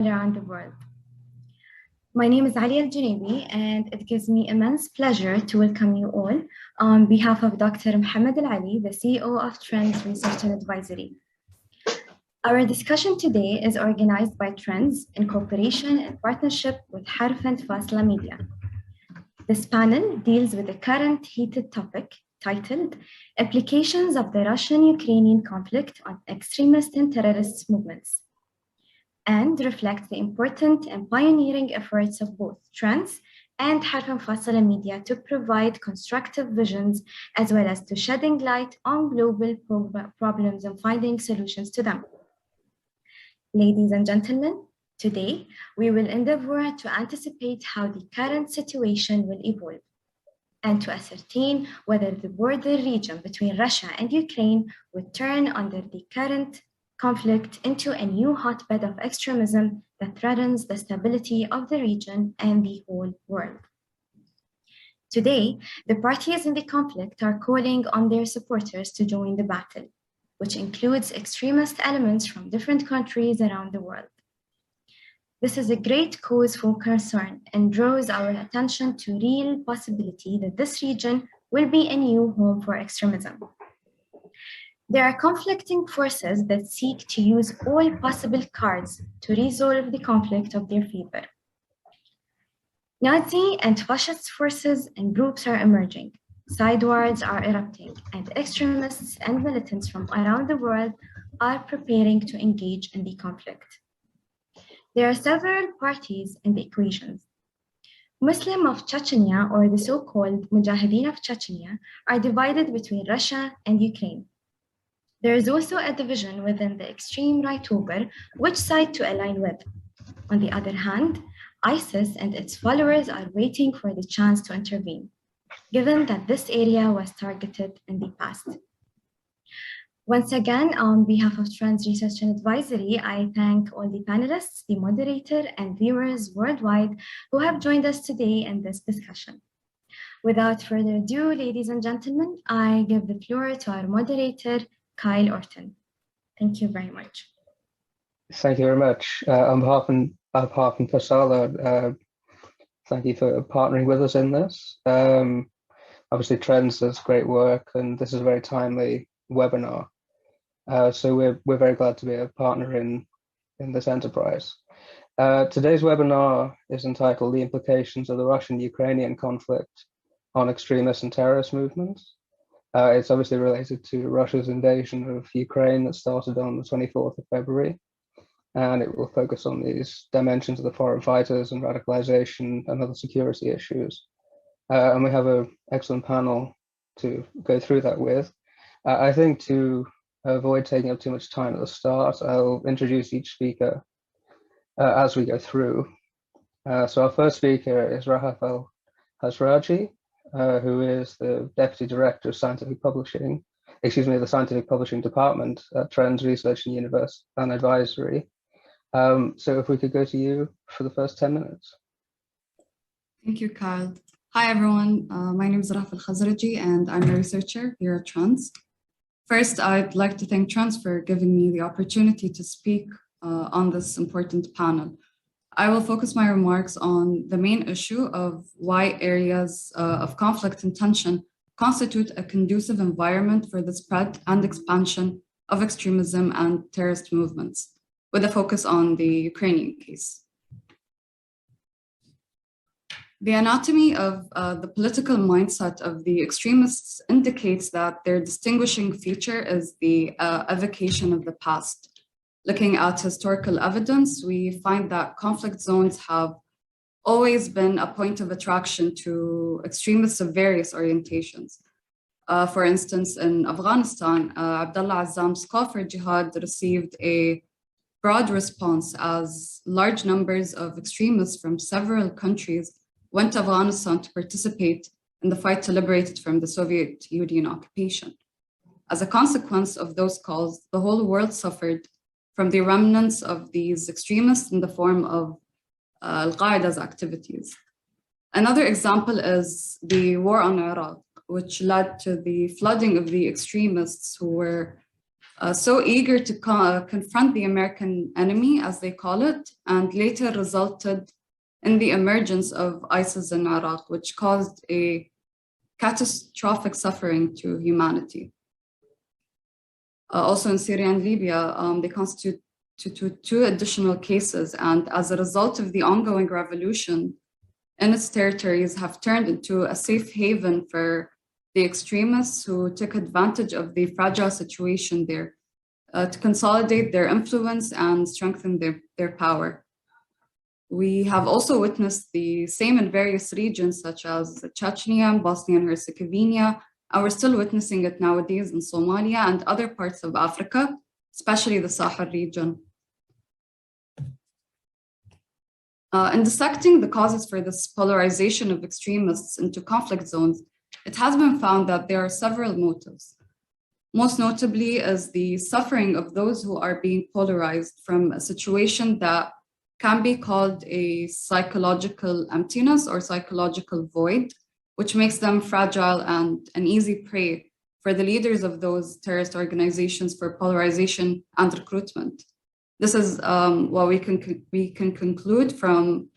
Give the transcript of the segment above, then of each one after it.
around the world. My name is Ali Al-Junabi, and it gives me immense pleasure to welcome you all on behalf of Dr. Mohammed Al-Ali, the CEO of Trends Research and Advisory. Our discussion today is organized by Trends in cooperation and partnership with Harf and Fasla Media. This panel deals with a current heated topic titled Implications of the Russian-Ukrainian Conflict on Extremist and Terrorist Movements, and reflects the important and pioneering efforts of both Trends and Harf and Fasla Media to provide constructive visions as well as to shedding light on global problems and finding solutions to them. Ladies and gentlemen, today we will endeavor to anticipate how the current situation will evolve and to ascertain whether the border region between Russia and Ukraine would turn under the current conflict into a new hotbed of extremism that threatens the stability of the region and the whole world. Today, the parties in the conflict are calling on their supporters to join the battle, which includes extremist elements from different countries around the world. This is a great cause for concern and draws our attention to real possibility that this region will be a new home for extremism. There are conflicting forces that seek to use all possible cards to resolve the conflict of their favor. Nazi and fascist forces and groups are emerging, side wars are erupting, and extremists and militants from around the world are preparing to engage in the conflict. There are several parties in the equations. Muslims of Chechnya, or the so-called Mujahideen of Chechnya, are divided between Russia and Ukraine. There is also a division within the extreme right over which side to align with. On the other hand, ISIS and its followers are waiting for the chance to intervene, given that this area was targeted in the past. Once again, on behalf of Trends Research and Advisory, I thank all the panelists, the moderator, and viewers worldwide who have joined us today in this discussion. Without further ado, ladies and gentlemen, I give the floor to our moderator, Kyle Orton. Thank you very much. Thank you very much. On behalf of Fasala, thank you for partnering with us in this. Obviously, Trends does great work, and this is a very timely webinar. So we're very glad to be a partner in this enterprise. Today's webinar is entitled The Implications of the Russian-Ukrainian Conflict on Extremist and Terrorist Movements. It's obviously related to Russia's invasion of Ukraine that started on the 24th of February. And it will focus on these dimensions of the foreign fighters and radicalization and other security issues. And we have an excellent panel to go through that with. I think to avoid taking up too much time at the start, I'll introduce each speaker as we go through. So our first speaker is Rahaf al-Khazraji, who is the Deputy Director of Scientific Publishing, the Scientific Publishing Department at Trends Research and Advisory. So if we could go to you for the first 10 minutes. Thank you, Kyle. Hi, everyone. My name is Rahaf al-Khazraji, and I'm a researcher here at Trends. First, I'd like to thank Trends for giving me the opportunity to speak on this important panel. I will focus my remarks on the main issue of why areas of conflict and tension constitute a conducive environment for the spread and expansion of extremism and terrorist movements, with a focus on the Ukrainian case. The anatomy of the political mindset of the extremists indicates that their distinguishing feature is the evocation of the past. Looking at historical evidence, we find that conflict zones have always been a point of attraction to extremists of various orientations. For instance, in Afghanistan, Abdullah Azzam's call for jihad received a broad response as large numbers of extremists from several countries went to Afghanistan to participate in the fight to liberate it from the Soviet Union occupation. As a consequence of those calls, the whole world suffered from the remnants of these extremists in the form of Al-Qaeda's activities. Another example is the war on Iraq, which led to the flooding of the extremists who were so eager to confront the American enemy, as they call it, and later resulted in the emergence of ISIS in Iraq, which caused a catastrophic suffering to humanity. Also in Syria and Libya, they constitute two additional cases, and as a result of the ongoing revolution in its territories, have turned into a safe haven for the extremists who took advantage of the fragile situation there to consolidate their influence and strengthen their power. We have also witnessed the same in various regions such as Chechnya, Bosnia and Herzegovina, and we're still witnessing it nowadays in Somalia and other parts of Africa, especially the Sahel region. In dissecting the causes for this polarization of extremists into conflict zones, it has been found that there are several motives. Most notably is the suffering of those who are being polarized from a situation that can be called a psychological emptiness or psychological void, which makes them fragile and an easy prey for the leaders of those terrorist organizations for polarization and recruitment. This is what we can conclude from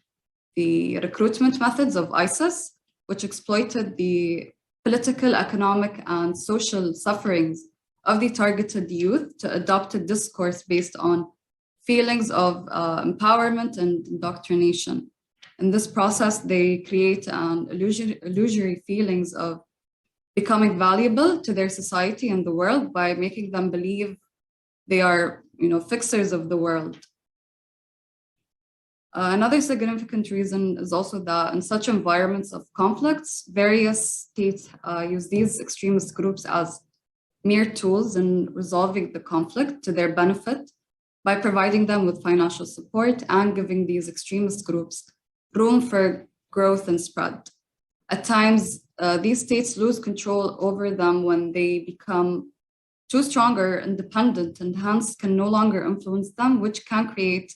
the recruitment methods of ISIS, which exploited the political, economic, and social sufferings of the targeted youth to adopt a discourse based on feelings of empowerment and indoctrination. In this process, they create an illusory feelings of becoming valuable to their society and the world by making them believe they are, fixers of the world. Another significant reason is also that in such environments of conflicts, various states use these extremist groups as mere tools in resolving the conflict to their benefit by providing them with financial support and giving these extremist groups room for growth and spread. At times, these states lose control over them when they become too strong or independent and hence can no longer influence them, which can create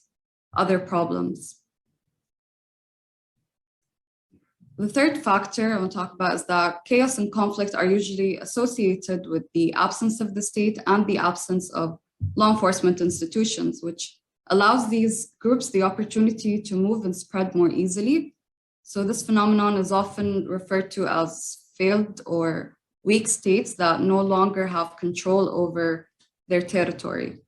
other problems. The third factor I want to talk about is that chaos and conflict are usually associated with the absence of the state and the absence of law enforcement institutions, which allows these groups the opportunity to move and spread more easily. So this phenomenon is often referred to as failed or weak states that no longer have control over their territory.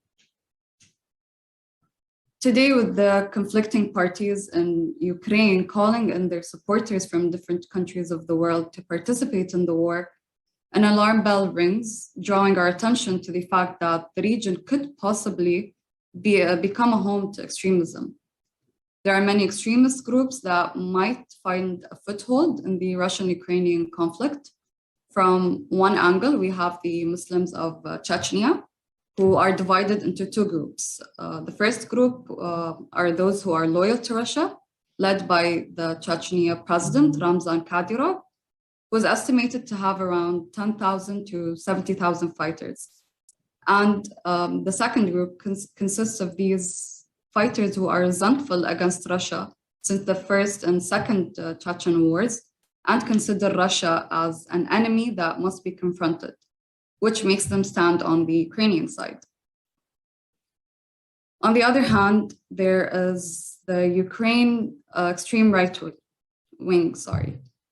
Today, with the conflicting parties in Ukraine calling in their supporters from different countries of the world to participate in the war, an alarm bell rings, drawing our attention to the fact that the region could possibly become a home to extremism. There are many extremist groups that might find a foothold in the Russian-Ukrainian conflict. From one angle, we have the Muslims of Chechnya, who are divided into two groups. The first group are those who are loyal to Russia, led by the Chechnya president, Ramzan Kadyrov, who is estimated to have around 10,000 to 70,000 fighters. And the second group consists of these fighters who are resentful against Russia since the First and Second Chechen Wars and consider Russia as an enemy that must be confronted, which makes them stand on the Ukrainian side. On the other hand, there is the Ukraine extreme right wing,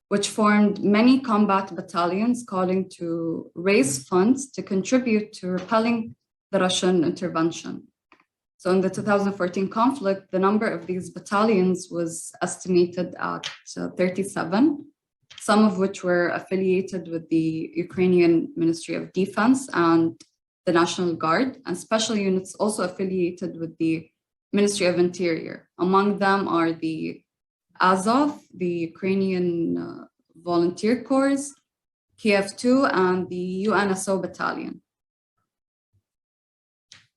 which formed many combat battalions calling to raise funds to contribute to repelling the Russian intervention. So in the 2014 conflict, the number of these battalions was estimated at 37, some of which were affiliated with the Ukrainian Ministry of Defense and the National Guard, and special units also affiliated with the Ministry of Interior. Among them are the Azov, the Ukrainian Volunteer Corps, Kiev-2, and the UNSO battalion.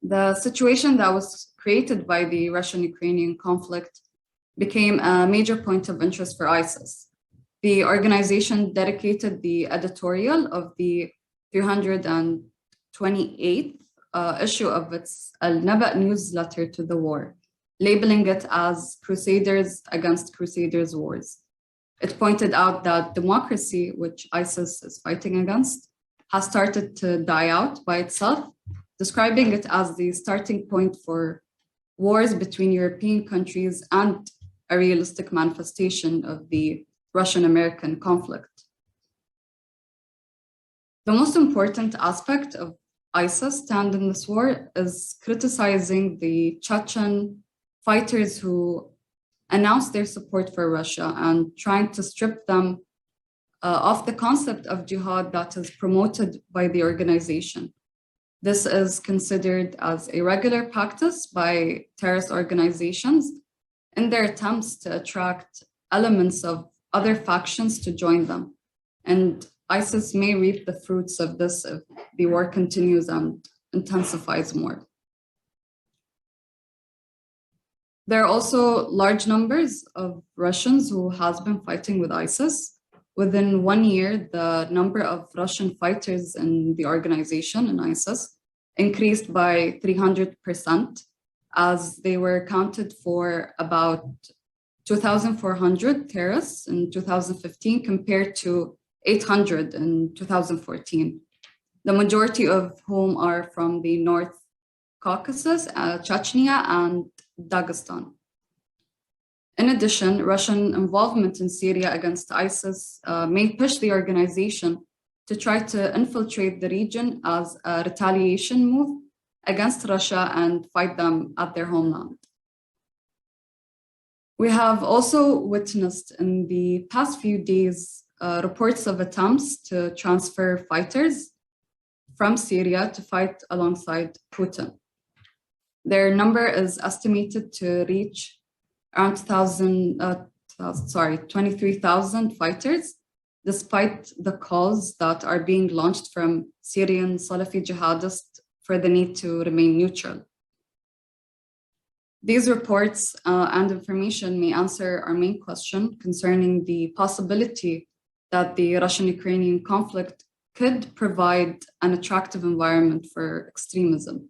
The situation that was created by the Russian-Ukrainian conflict became a major point of interest for ISIS. The organization dedicated the editorial of the 328th issue of its Al-Naba newsletter to the war, labeling it as Crusaders Against Crusaders Wars. It pointed out that democracy, which ISIS is fighting against, has started to die out by itself describing it as the starting point for wars between European countries and a realistic manifestation of the Russian-American conflict. The most important aspect of ISIS stand in this war is criticizing the Chechen fighters who announced their support for Russia and trying to strip them of the concept of jihad that is promoted by the organization. This is considered as a regular practice by terrorist organizations in their attempts to attract elements of other factions to join them. And ISIS may reap the fruits of this if the war continues and intensifies more. There are also large numbers of Russians who has been fighting with ISIS. Within 1 year, the number of Russian fighters in the organization, in ISIS, increased by 300%, as they were accounted for about 2,400 terrorists in 2015 compared to 800 in 2014, the majority of whom are from the North Caucasus, Chechnya, and Dagestan. In addition, Russian involvement in Syria against ISIS may push the organization to try to infiltrate the region as a retaliation move against Russia and fight them at their homeland. We have also witnessed in the past few days reports of attempts to transfer fighters from Syria to fight alongside Putin. Their number is estimated to reach around 23,000 fighters, despite the calls that are being launched from Syrian Salafi jihadists for the need to remain neutral. These reports and information may answer our main question concerning the possibility that the Russian-Ukrainian conflict could provide an attractive environment for extremism.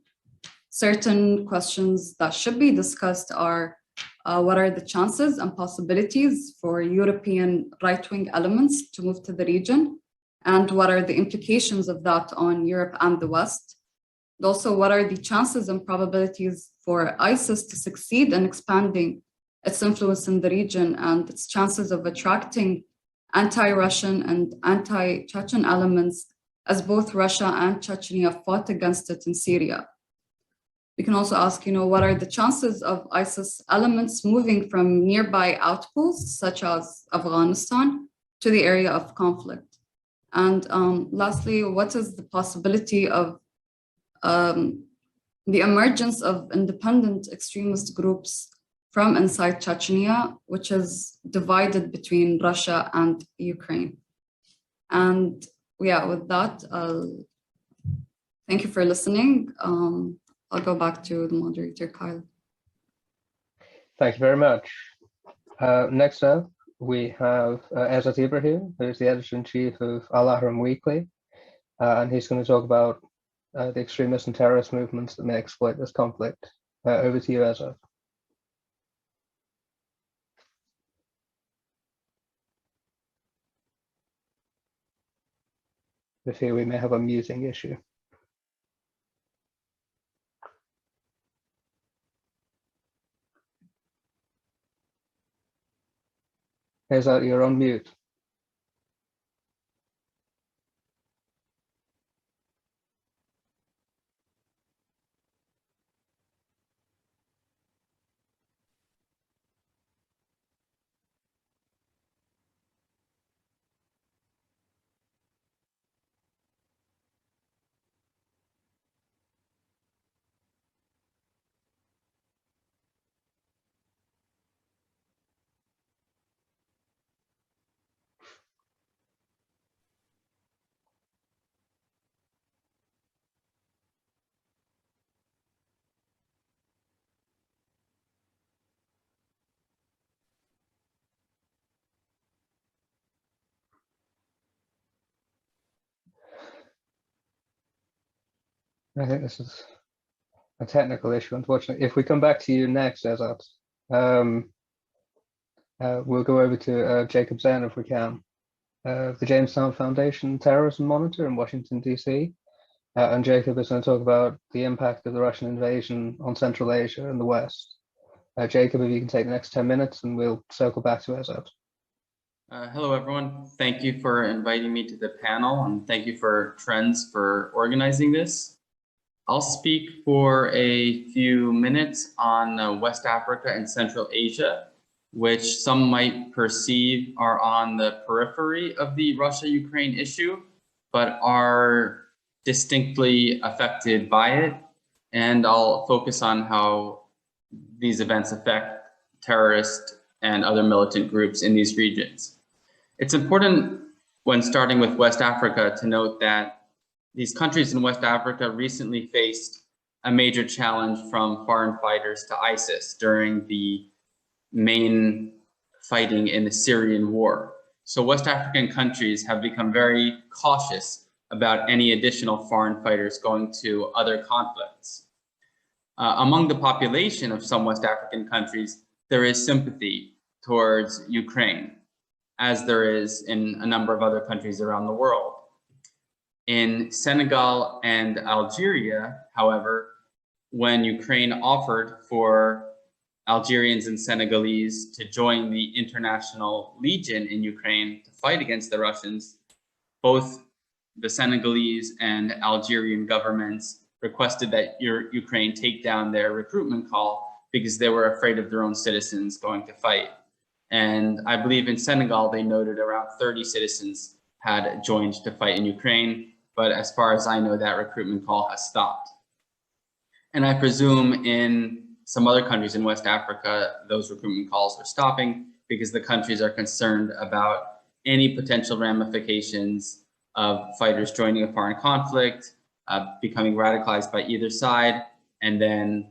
Certain questions that should be discussed are what are the chances and possibilities for European right-wing elements to move to the region? And what are the implications of that on Europe and the West? Also, what are the chances and probabilities for ISIS to succeed in expanding its influence in the region and its chances of attracting anti-Russian and anti-Chechen elements, as both Russia and Chechnya fought against it in Syria? We can also ask, what are the chances of ISIS elements moving from nearby outposts, such as Afghanistan, to the area of conflict? And lastly, what is the possibility of the emergence of independent extremist groups from inside Chechnya, which is divided between Russia and Ukraine? And yeah, with that, thank you for listening. I'll go back to the moderator, Kyle. Thank you very much. Next up, we have Ezzat Ibrahim, who is the editor-in-chief of Al-Ahram Weekly, and he's going to talk about the extremist and terrorist movements that may exploit this conflict. Over to you, Ezzat. I fear we may have a muting issue. Ezzat, you're on mute. I think this is a technical issue, unfortunately. If we come back to you next, Ezzat, we'll go over to Jacob Zenn if we can, the Jamestown Foundation Terrorism Monitor in Washington, D.C. And Jacob is going to talk about the impact of the Russian invasion on Central Asia and the West. Jacob, if you can take the next 10 minutes and we'll circle back to Ezzat. Hello, everyone. Thank you for inviting me to the panel, and thank you for Trends for organizing this. I'll speak for a few minutes on West Africa and Central Asia, which some might perceive are on the periphery of the Russia-Ukraine issue, but are distinctly affected by it. And I'll focus on how these events affect terrorist and other militant groups in these regions. It's important when starting with West Africa to note that these countries in West Africa recently faced a major challenge from foreign fighters to ISIS during the main fighting in the Syrian war. So West African countries have become very cautious about any additional foreign fighters going to other conflicts. Among the population of some West African countries, there is sympathy towards Ukraine, as there is in a number of other countries around the world. In Senegal and Algeria, however, when Ukraine offered for Algerians and Senegalese to join the International Legion in Ukraine to fight against the Russians, both the Senegalese and Algerian governments requested that Ukraine take down their recruitment call because they were afraid of their own citizens going to fight. And I believe in Senegal, they noted around 30 citizens had joined to fight in Ukraine. But as far as I know, that recruitment call has stopped. And I presume in some other countries in West Africa, those recruitment calls are stopping because the countries are concerned about any potential ramifications of fighters joining a foreign conflict, becoming radicalized by either side, and then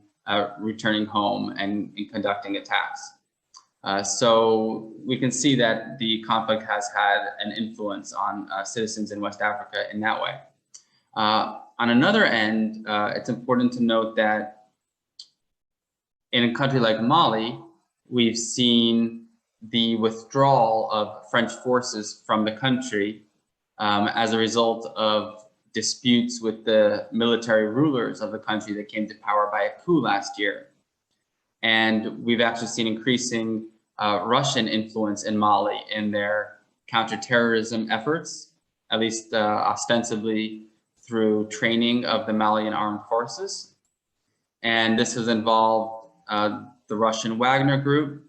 returning home and conducting attacks. So we can see that the conflict has had an influence on citizens in West Africa in that way. On another end, it's important to note that in a country like Mali, we've seen the withdrawal of French forces from the country as a result of disputes with the military rulers of the country that came to power by a coup last year. And we've actually seen increasing Russian influence in Mali in their counterterrorism efforts, at least ostensibly through training of the Malian armed forces. And this has involved the Russian Wagner group,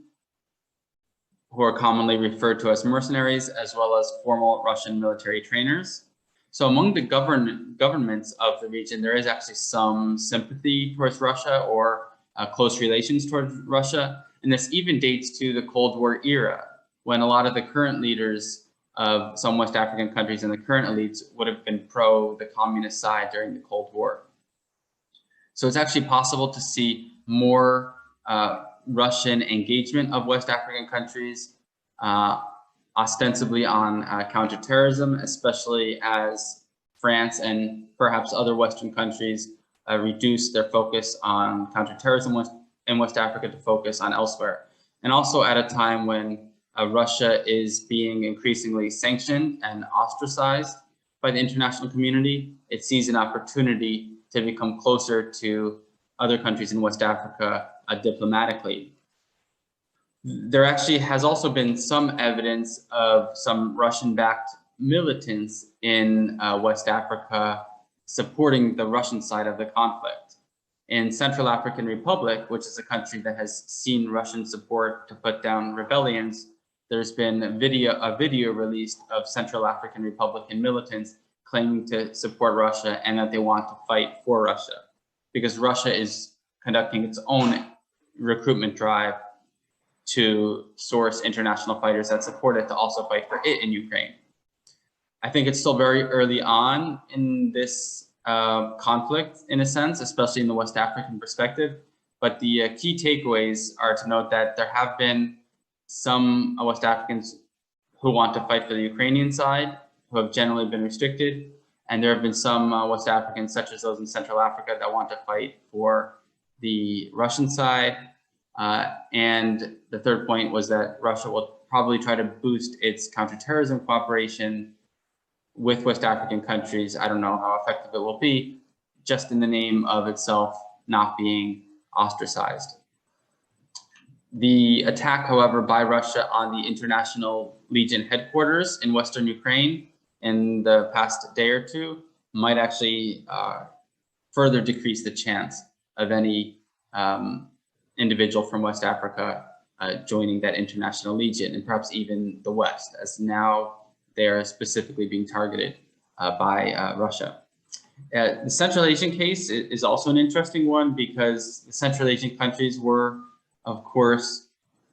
who are commonly referred to as mercenaries, as well as formal Russian military trainers. So among the governments of the region, there is actually some sympathy towards Russia or close relations towards Russia. And this even dates to the Cold War era, when a lot of the current leaders of some West African countries and the current elites would have been pro the communist side during the Cold War. So it's actually possible to see more Russian engagement of West African countries, ostensibly on counterterrorism, especially as France and perhaps other Western countries reduce their focus on counterterrorism in West Africa to focus on elsewhere. And also at a time when Russia is being increasingly sanctioned and ostracized by the international community, it sees an opportunity to become closer to other countries in West Africa diplomatically. There actually has also been some evidence of some Russian-backed militants in West Africa supporting the Russian side of the conflict. In Central African Republic, which is a country that has seen Russian support to put down rebellions, there's been a video released of Central African Republican militants claiming to support Russia and that they want to fight for Russia, because Russia is conducting its own recruitment drive to source international fighters that support it to also fight for it in Ukraine. I think it's still very early on in this conflict, in a sense, especially in the West African perspective. But the key takeaways are to note that there have been some West Africans who want to fight for the Ukrainian side, who have generally been restricted. And there have been some West Africans, such as those in Central Africa, that want to fight for the Russian side. And the third point was that Russia will probably try to boost its counterterrorism cooperation with West African countries. I don't know how effective it will be, just in the name of itself not being ostracized. The attack, however, by Russia on the International Legion headquarters in Western Ukraine in the past day or two might actually further decrease the chance of any individual from West Africa joining that International Legion, and perhaps even the West, as now they are specifically being targeted by Russia. The Central Asian case is also an interesting one, because the Central Asian countries were, of course,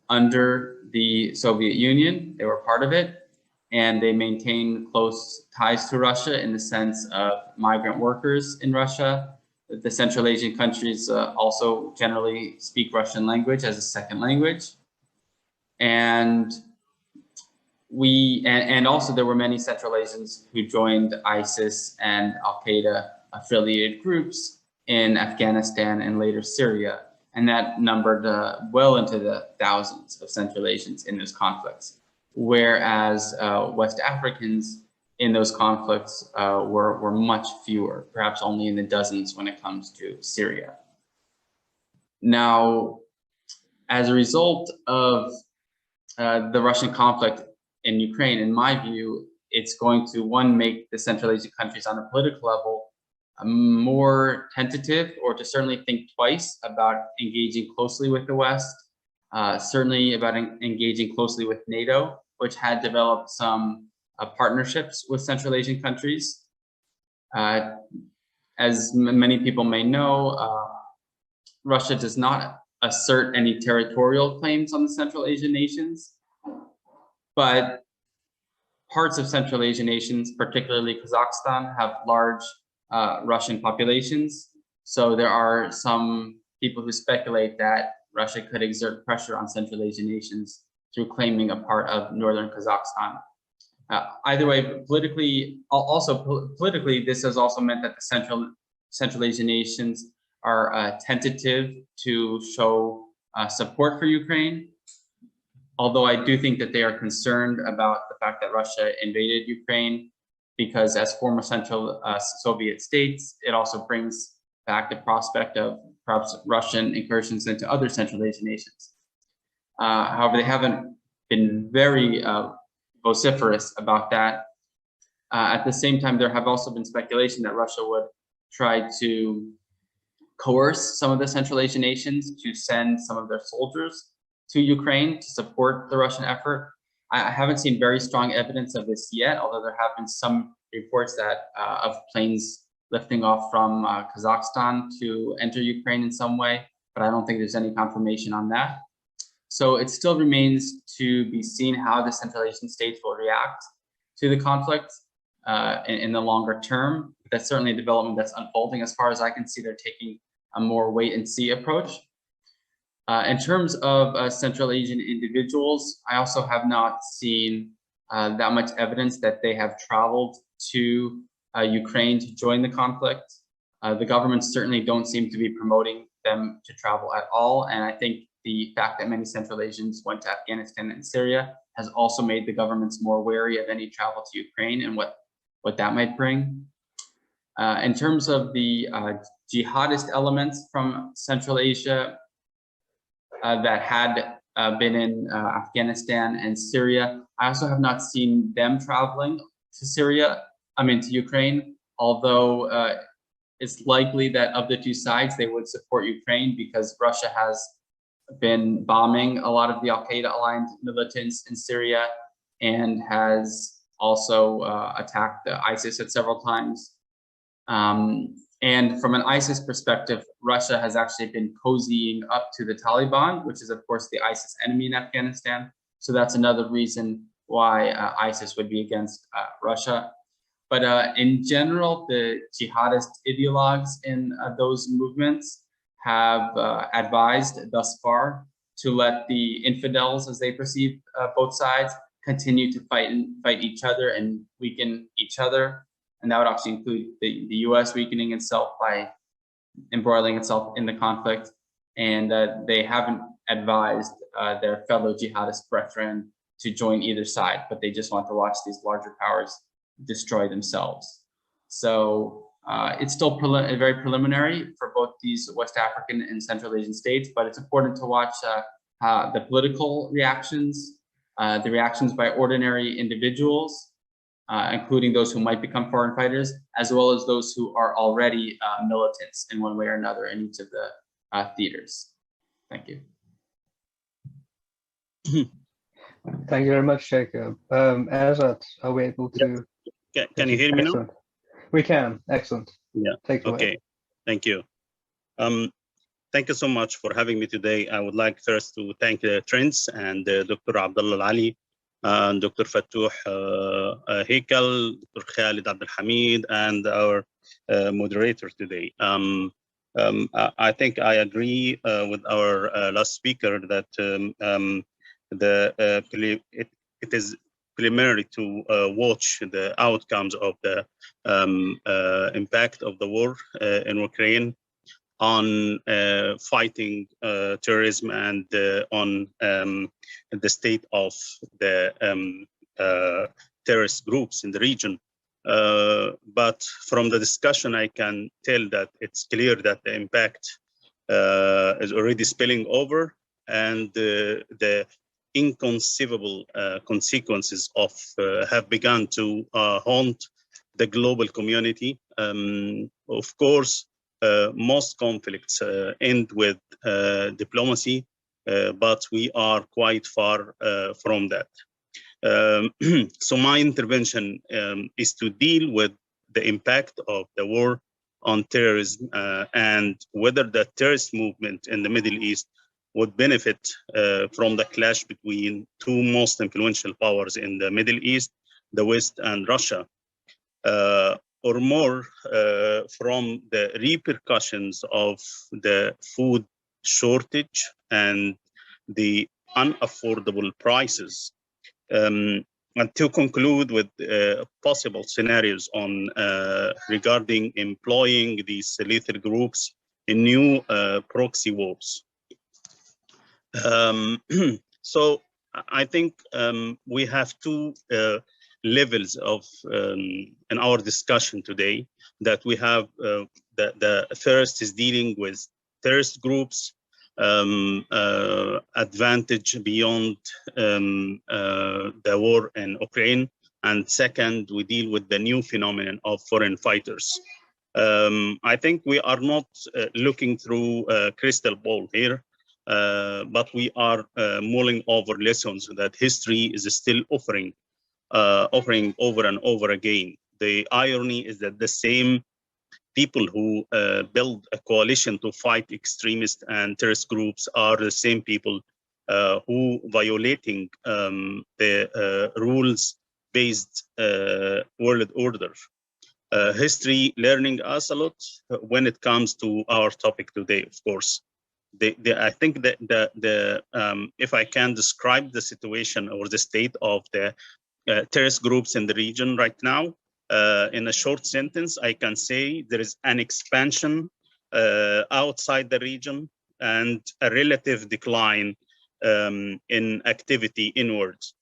under the Soviet Union. They were part of it, and they maintain close ties to Russia in the sense of migrant workers in Russia. The Central Asian countries also generally speak Russian language as a second language. And also there were many Central Asians who joined ISIS and Al-Qaeda affiliated groups in Afghanistan and later Syria. And that numbered well into the thousands of Central Asians in those conflicts. Whereas West Africans in those conflicts were much fewer, perhaps only in the dozens when it comes to Syria. Now, as a result of the Russian conflict in Ukraine, in my view, it's going to, one, make the Central Asian countries on a political level more tentative, or to certainly think twice about engaging closely with the West, certainly about engaging closely with NATO, which had developed some partnerships with Central Asian countries. As many people may know, Russia does not assert any territorial claims on the Central Asian nations, but parts of Central Asian nations, particularly Kazakhstan, have large Russian populations. So there are some people who speculate that Russia could exert pressure on Central Asian nations through claiming a part of northern Kazakhstan. Either way, politically, this has also meant that the Central Asian nations are tentative to show support for Ukraine. Although I do think that they are concerned about the fact that Russia invaded Ukraine, because as former Central Soviet states, it also brings back the prospect of perhaps Russian incursions into other Central Asian nations. However, they haven't been very vociferous about that. At the same time, there have also been speculation that Russia would try to coerce some of the Central Asian nations to send some of their soldiers to Ukraine to support the Russian effort. I haven't seen very strong evidence of this yet, although there have been some reports that of planes lifting off from Kazakhstan to enter Ukraine in some way, but I don't think there's any confirmation on that. So it still remains to be seen how the Central Asian states will react to the conflict in the longer term. That's certainly a development that's unfolding. As far as I can see, they're taking a more wait and see approach. In terms of Central Asian individuals, I also have not seen that much evidence that they have traveled to Ukraine to join the conflict. The governments certainly don't seem to be promoting them to travel at all. And I think the fact that many Central Asians went to Afghanistan and Syria has also made the governments more wary of any travel to Ukraine and what that might bring. In terms of the jihadist elements from Central Asia that had been in Afghanistan and Syria, I also have not seen them traveling to Ukraine, although it's likely that of the two sides, they would support Ukraine because Russia has been bombing a lot of the Al-Qaeda aligned militants in Syria and has also attacked ISIS at several times. And from an ISIS perspective, Russia has actually been cozying up to the Taliban, which is, of course, the ISIS enemy in Afghanistan. So that's another reason why ISIS would be against Russia. But in general, the jihadist ideologues in those movements have advised thus far to let the infidels, as they perceive both sides, continue to fight each other and weaken each other. And that would actually include the US weakening itself by embroiling itself in the conflict. And they haven't advised their fellow jihadist brethren to join either side, but they just want to watch these larger powers destroy themselves. So it's still very preliminary for both these West African and Central Asian states, but it's important to watch the political reactions, the reactions by ordinary individuals, including those who might become foreign fighters, as well as those who are already militants in one way or another in each of the theaters. Thank you. Thank you very much, Jacob. Ezzat, are we able to? Can you hear me now? We can. Excellent. Yeah. Take it away. Okay. Thank you. Thank you so much for having me today. I would like first to thank Trends and Dr. Abdullah Ali, and Dr. Fattouh Heikal, Dr. Khalid Abdel Hamid, and our moderator today. I think I agree with our last speaker that it is preliminary to watch the outcomes of the impact of the war in Ukraine on fighting terrorism and on the state of the terrorist groups in the region. But from the discussion, I can tell that it's clear that the impact is already spilling over, and the inconceivable consequences of have begun to haunt the global community. Of course, most conflicts end with diplomacy, but we are quite far from that. So my intervention is to deal with the impact of the war on terrorism and whether the terrorist movement in the Middle East would benefit from the clash between two most influential powers in the Middle East, the West and Russia, or more from the repercussions of the food shortage and the unaffordable prices. And to conclude with possible scenarios on regarding employing these lethal groups in new proxy wars. So I think we have two levels of in our discussion today, that we have the first is dealing with terrorist groups, advantage beyond the war in Ukraine, and second, we deal with the new phenomenon of foreign fighters. I think we are not looking through a crystal ball here, but we are mulling over lessons that history is still offering over and over again. The irony is that the same people who build a coalition to fight extremist and terrorist groups are the same people who violating the rules-based world order. History learning us a lot when it comes to our topic today, of course. I think that if I can describe the situation or the state of the terrorist groups in the region right now, in a short sentence, I can say there is an expansion outside the region and a relative decline in activity inwards.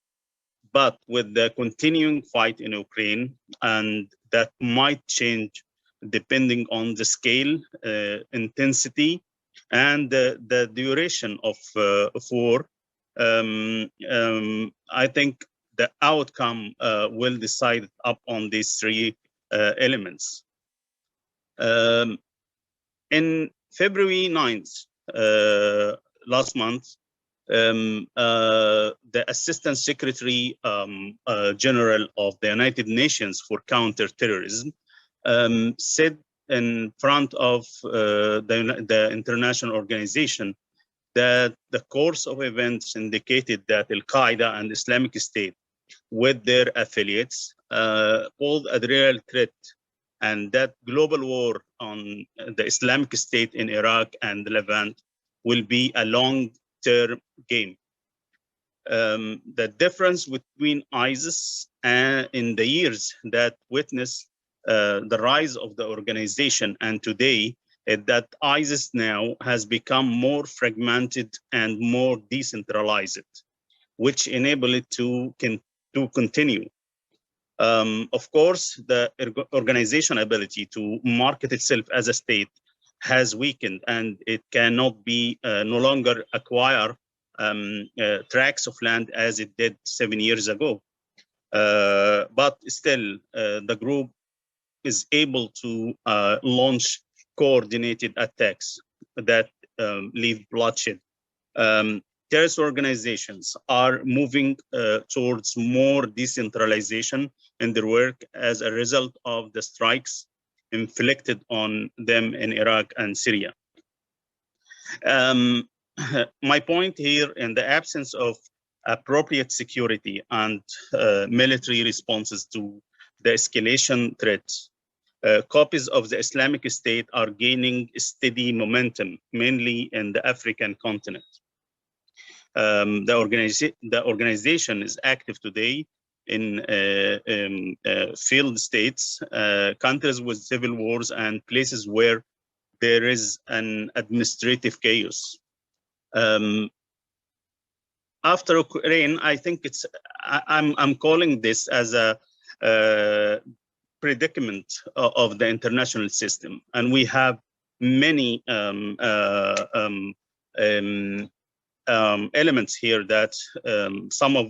But with the continuing fight in Ukraine, and that might change depending on the scale, intensity, and the duration of war, I think the outcome will decide upon these three elements. In February 9th, last month, the Assistant Secretary General of the United Nations for Counterterrorism said in front of the international organization that the course of events indicated that Al-Qaeda and Islamic State with their affiliates posed a real threat, and that global war on the Islamic State in Iraq and the Levant will be a long-term game. The difference between ISIS and in the years that witnessed the rise of the organization and today is that ISIS now has become more fragmented and more decentralized, which enable it to continue. Of course, the organization ability to market itself as a state has weakened, and it cannot be no longer acquire tracts of land as it did 7 years ago. But still, the group is able to launch coordinated attacks that leave bloodshed. Terrorist organizations are moving towards more decentralization in their work as a result of the strikes inflicted on them in Iraq and Syria. My point here, in the absence of appropriate security and military responses to the escalation threats, copies of the Islamic State are gaining steady momentum, mainly in the African continent. The organization is active today in failed states, countries with civil wars, and places where there is an administrative chaos. After Ukraine, I think I'm calling this as a predicament of the international system, and we have many elements here that some of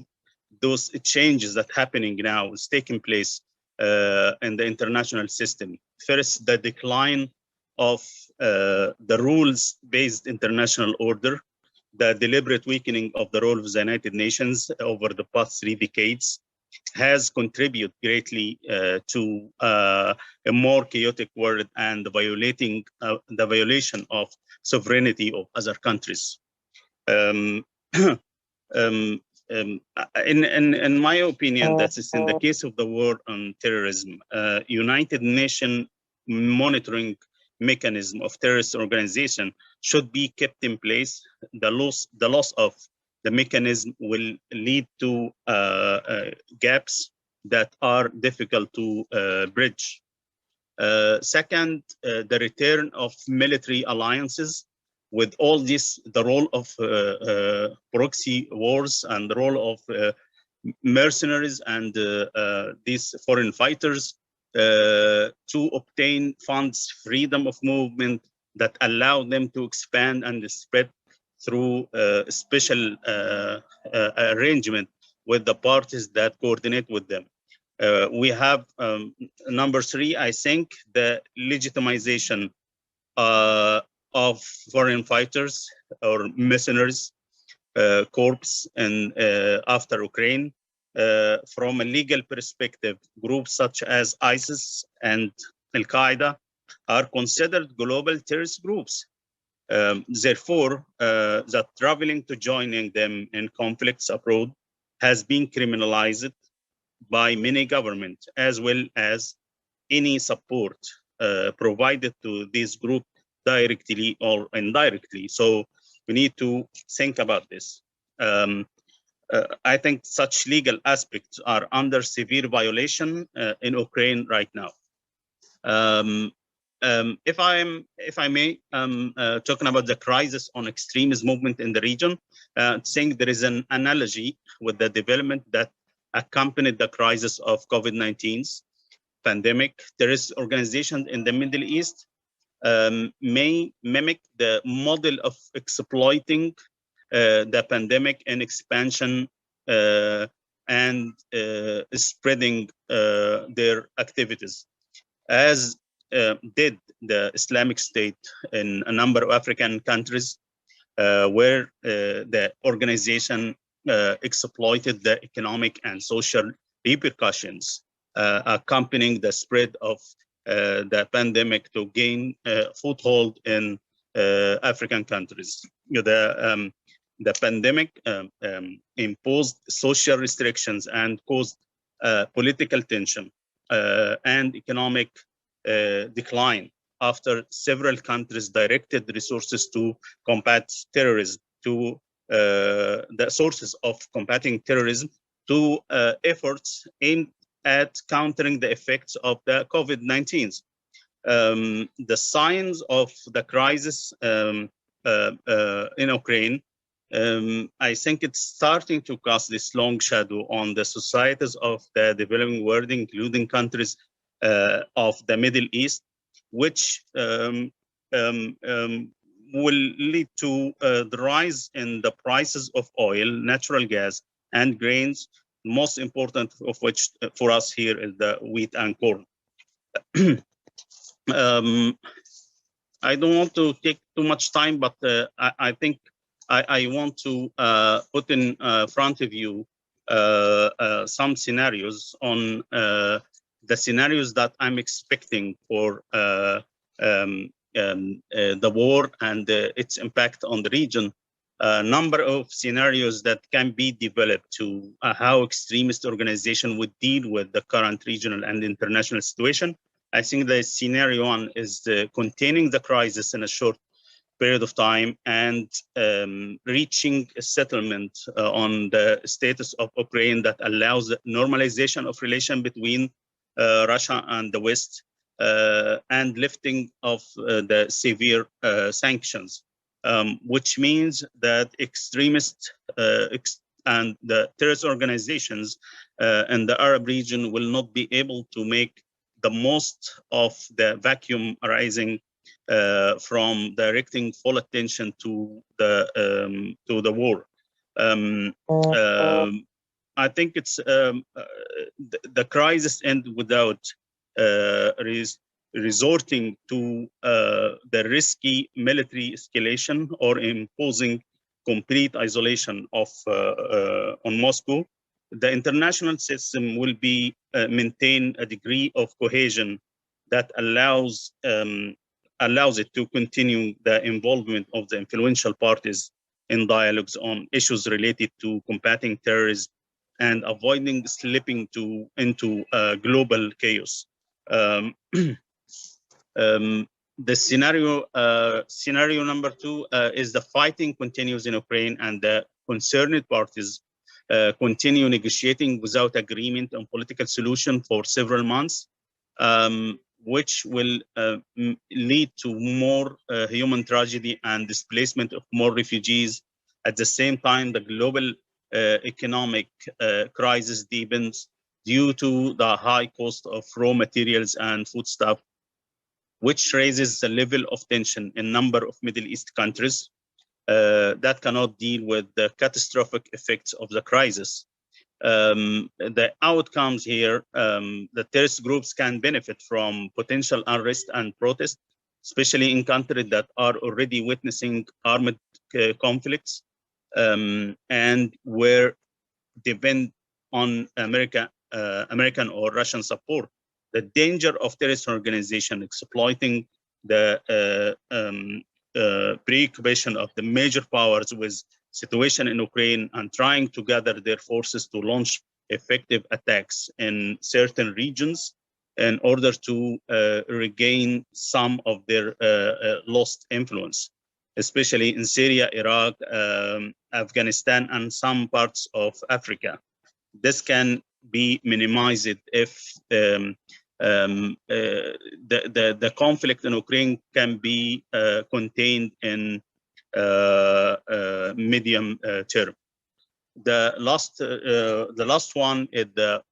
those changes that happening now is taking place in the international system. First, the decline of the rules-based international order, the deliberate weakening of the role of the United Nations over the past 3 decades has contributed greatly to a more chaotic world and the violation of sovereignty of other countries. In my opinion, that is in the case of the war on terrorism, United Nations monitoring mechanism of terrorist organization should be kept in place. The loss of the mechanism will lead to gaps that are difficult to bridge. Second, the return of military alliances. With all this, the role of proxy wars and the role of mercenaries and these foreign fighters to obtain funds, freedom of movement that allow them to expand and spread through special arrangement with the parties that coordinate with them. We have number 3, I think, the legitimization of foreign fighters or mercenaries corps and after Ukraine. From a legal perspective, groups such as ISIS and Al-Qaeda are considered global terrorist groups. Therefore, that traveling to joining them in conflicts abroad has been criminalized by many governments, as well as any support provided to this group directly or indirectly. So we need to think about this. I think such legal aspects are under severe violation in Ukraine right now. If I may, talking about the crisis on extremist movement in the region, saying there is an analogy with the development that accompanied the crisis of COVID-19's pandemic. Terrorist organizations in the Middle East may mimic the model of exploiting the pandemic and expansion and spreading their activities, as did the Islamic State in a number of African countries, where the organization exploited the economic and social repercussions accompanying the spread of the pandemic to gain foothold in African countries. The pandemic imposed social restrictions and caused political tension and economic decline after several countries directed resources to combat terrorism, to the sources of combating terrorism, to efforts aimed at countering the effects of the COVID-19. The signs of the crisis in Ukraine I think it's starting to cast this long shadow on the societies of the developing world, including countries of the Middle East, which will lead to the rise in the prices of oil, natural gas, and grains, most important of which for us here is the wheat and corn. I don't want to take too much time, but I think I want to put in front of you some scenarios on the scenarios that I'm expecting for the war and its impact on the region. A number of scenarios that can be developed to how extremist organization would deal with the current regional and international situation. I think the scenario one is containing the crisis in a short period of time and reaching a settlement on the status of Ukraine that allows the normalization of relation between Russia and the West and lifting of the severe sanctions, which means that extremists and the terrorist organizations in the Arab region will not be able to make the most of the vacuum arising from directing full attention to the war. I think it's the crisis end without resorting to the risky military escalation or imposing complete isolation of on Moscow. The international system will be maintain a degree of cohesion that allows it to continue the involvement of the influential parties in dialogues on issues related to combating terrorism and avoiding slipping into global chaos. The scenario number two is the fighting continues in Ukraine and the concerned parties continue negotiating without agreement on political solution for several months, which will lead to more human tragedy and displacement of more refugees. At the same time, the global economic crisis deepens due to the high cost of raw materials and foodstuff, which raises the level of tension in a number of Middle East countries that cannot deal with the catastrophic effects of the crisis. The outcomes here, the terrorist groups can benefit from potential unrest and protest, especially in countries that are already witnessing armed conflicts and where depend on American or Russian support. The danger of terrorist organization exploiting the preoccupation of the major powers with situation in Ukraine and trying to gather their forces to launch effective attacks in certain regions in order to regain some of their lost influence, especially in Syria, Iraq, Afghanistan, and some parts of Africa. This can be minimized if the conflict in Ukraine can be contained in medium term. The last one is the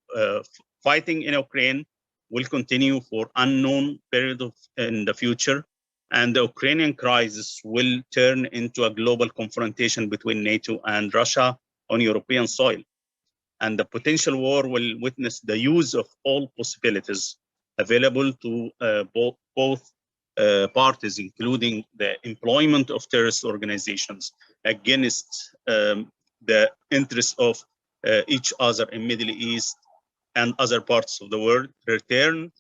fighting in Ukraine will continue for unknown period in the future, and the Ukrainian crisis will turn into a global confrontation between NATO and Russia on European soil. And the potential war will witness the use of all possibilities available to both parties, including the employment of terrorist organizations against the interests of each other in Middle East and other parts of the world, return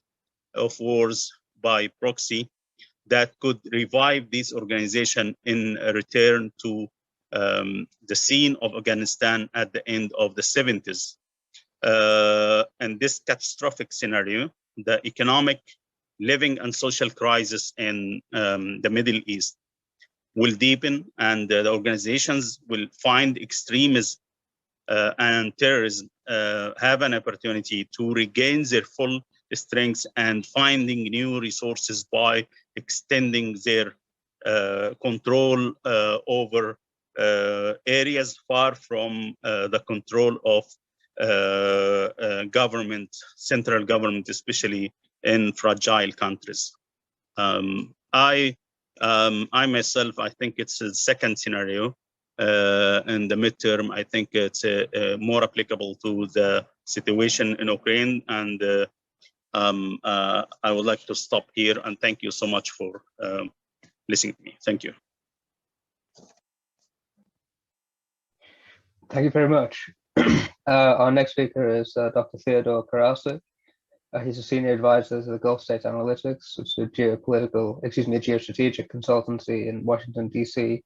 of wars by proxy that could revive this organization in return to the scene of Afghanistan at the end of the 70s. And this catastrophic scenario, the economic, living and social crisis in the Middle East will deepen, and the organizations will find extremism and terrorism have an opportunity to regain their full strength and finding new resources by extending their control over areas far from the control of government, central government, especially in fragile countries. I myself, I think it's a second scenario in the midterm. I think it's more applicable to the situation in Ukraine, and I would like to stop here and thank you so much for listening to me. Thank you. Thank you very much. Our next speaker is Dr. Theodore Karasik. He's a senior advisor to the Gulf State Analytics, which is a geo-strategic consultancy in Washington, D.C.,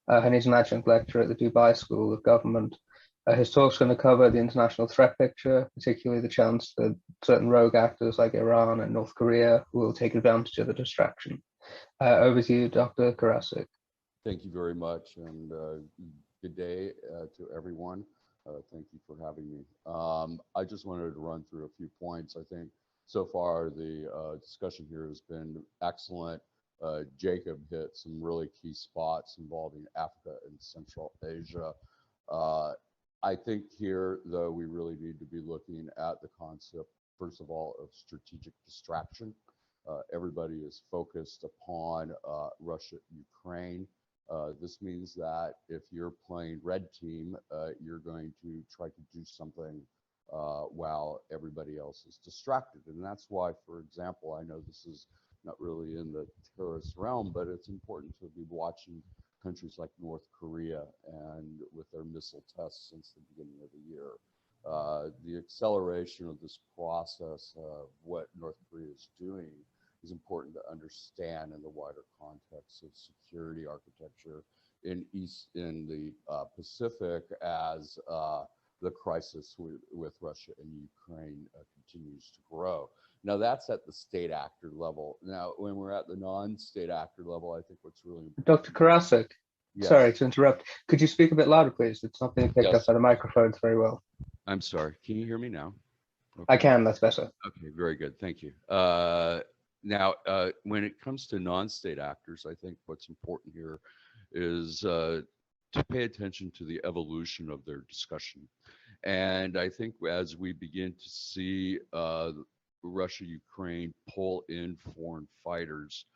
and he's an adjunct lecturer at the Dubai School of Government. His talk's going to cover the international threat picture, particularly the chance that certain rogue actors like Iran and North Korea will take advantage of the distraction. Over to you, Dr. Karasik. Thank you very much, and good day to everyone. Thank you for having me. I just wanted to run through a few points. I think so far the discussion here has been excellent. Jacob hit some really key spots involving Africa and Central Asia. I think here, though, we really need to be looking at the concept, first of all, of strategic distraction. Everybody is focused upon Russia-Ukraine. This means that if you're playing red team, you're going to try to do something while everybody else is distracted. And that's why, for example, I know this is not really in the terrorist realm, but it's important to be watching countries like North Korea and with their missile tests since the beginning of the year. The acceleration of this process of what North Korea is doing is important to understand in the wider context of security architecture in the Pacific as the crisis with Russia and Ukraine continues to grow. Now that's at the state actor level. Now, when we're at the non-state actor level, I think what's really important. Dr. Karasik, yes. Sorry to interrupt. Could you speak a bit louder, please? It's not being picked up by the microphones very well. I'm sorry. Can you hear me now? Okay. I can. That's better. Okay, very good. Thank you. Now, when it comes to non-state actors, I think what's important here is to pay attention to the evolution of their discussion. And I think as we begin to see Russia, Ukraine pull in foreign fighters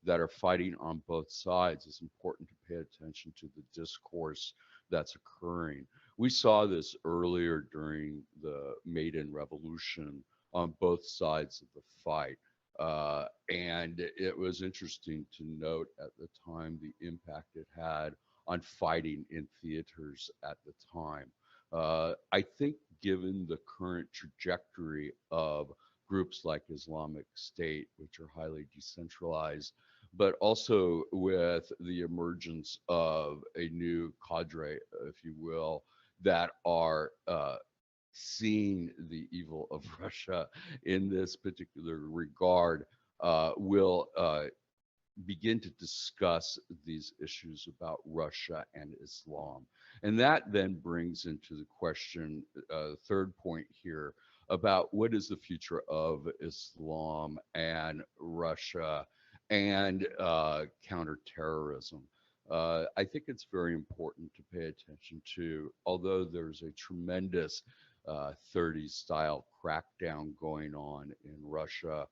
that are fighting on both sides, it's important to pay attention to the discourse that's occurring. We saw this earlier during the Maidan Revolution on both sides of the fight. And it was interesting to note at the time the impact it had on fighting in theaters at the time. I think given the current trajectory of groups like Islamic State, which are highly decentralized, but also with the emergence of a new cadre, if you will, that are seeing the evil of Russia in this particular regard, will begin to discuss these issues about Russia and Islam. And that then brings into the question, third point here, about what is the future of Islam and Russia and counterterrorism. I think it's very important to pay attention to, although there's a tremendous 30s style crackdown going on in Russia,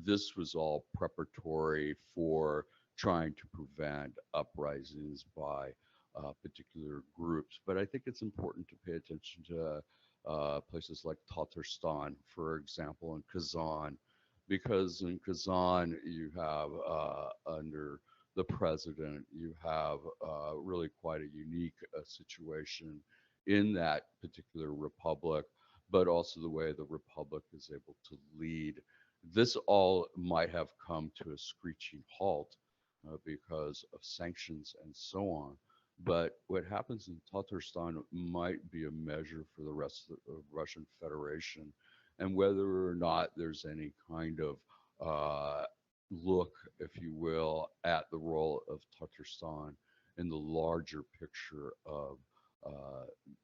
this was all preparatory for trying to prevent uprisings by particular groups. But I think it's important to pay attention to places like Tatarstan, for example, and Kazan, because in Kazan you have under the president, you have really quite a unique situation in that particular republic, but also the way the republic is able to lead. This all might have come to a screeching halt because of sanctions and so on. But what happens in Tatarstan might be a measure for the rest of the Russian Federation, and whether or not there's any kind of look, if you will, at the role of Tatarstan in the larger picture of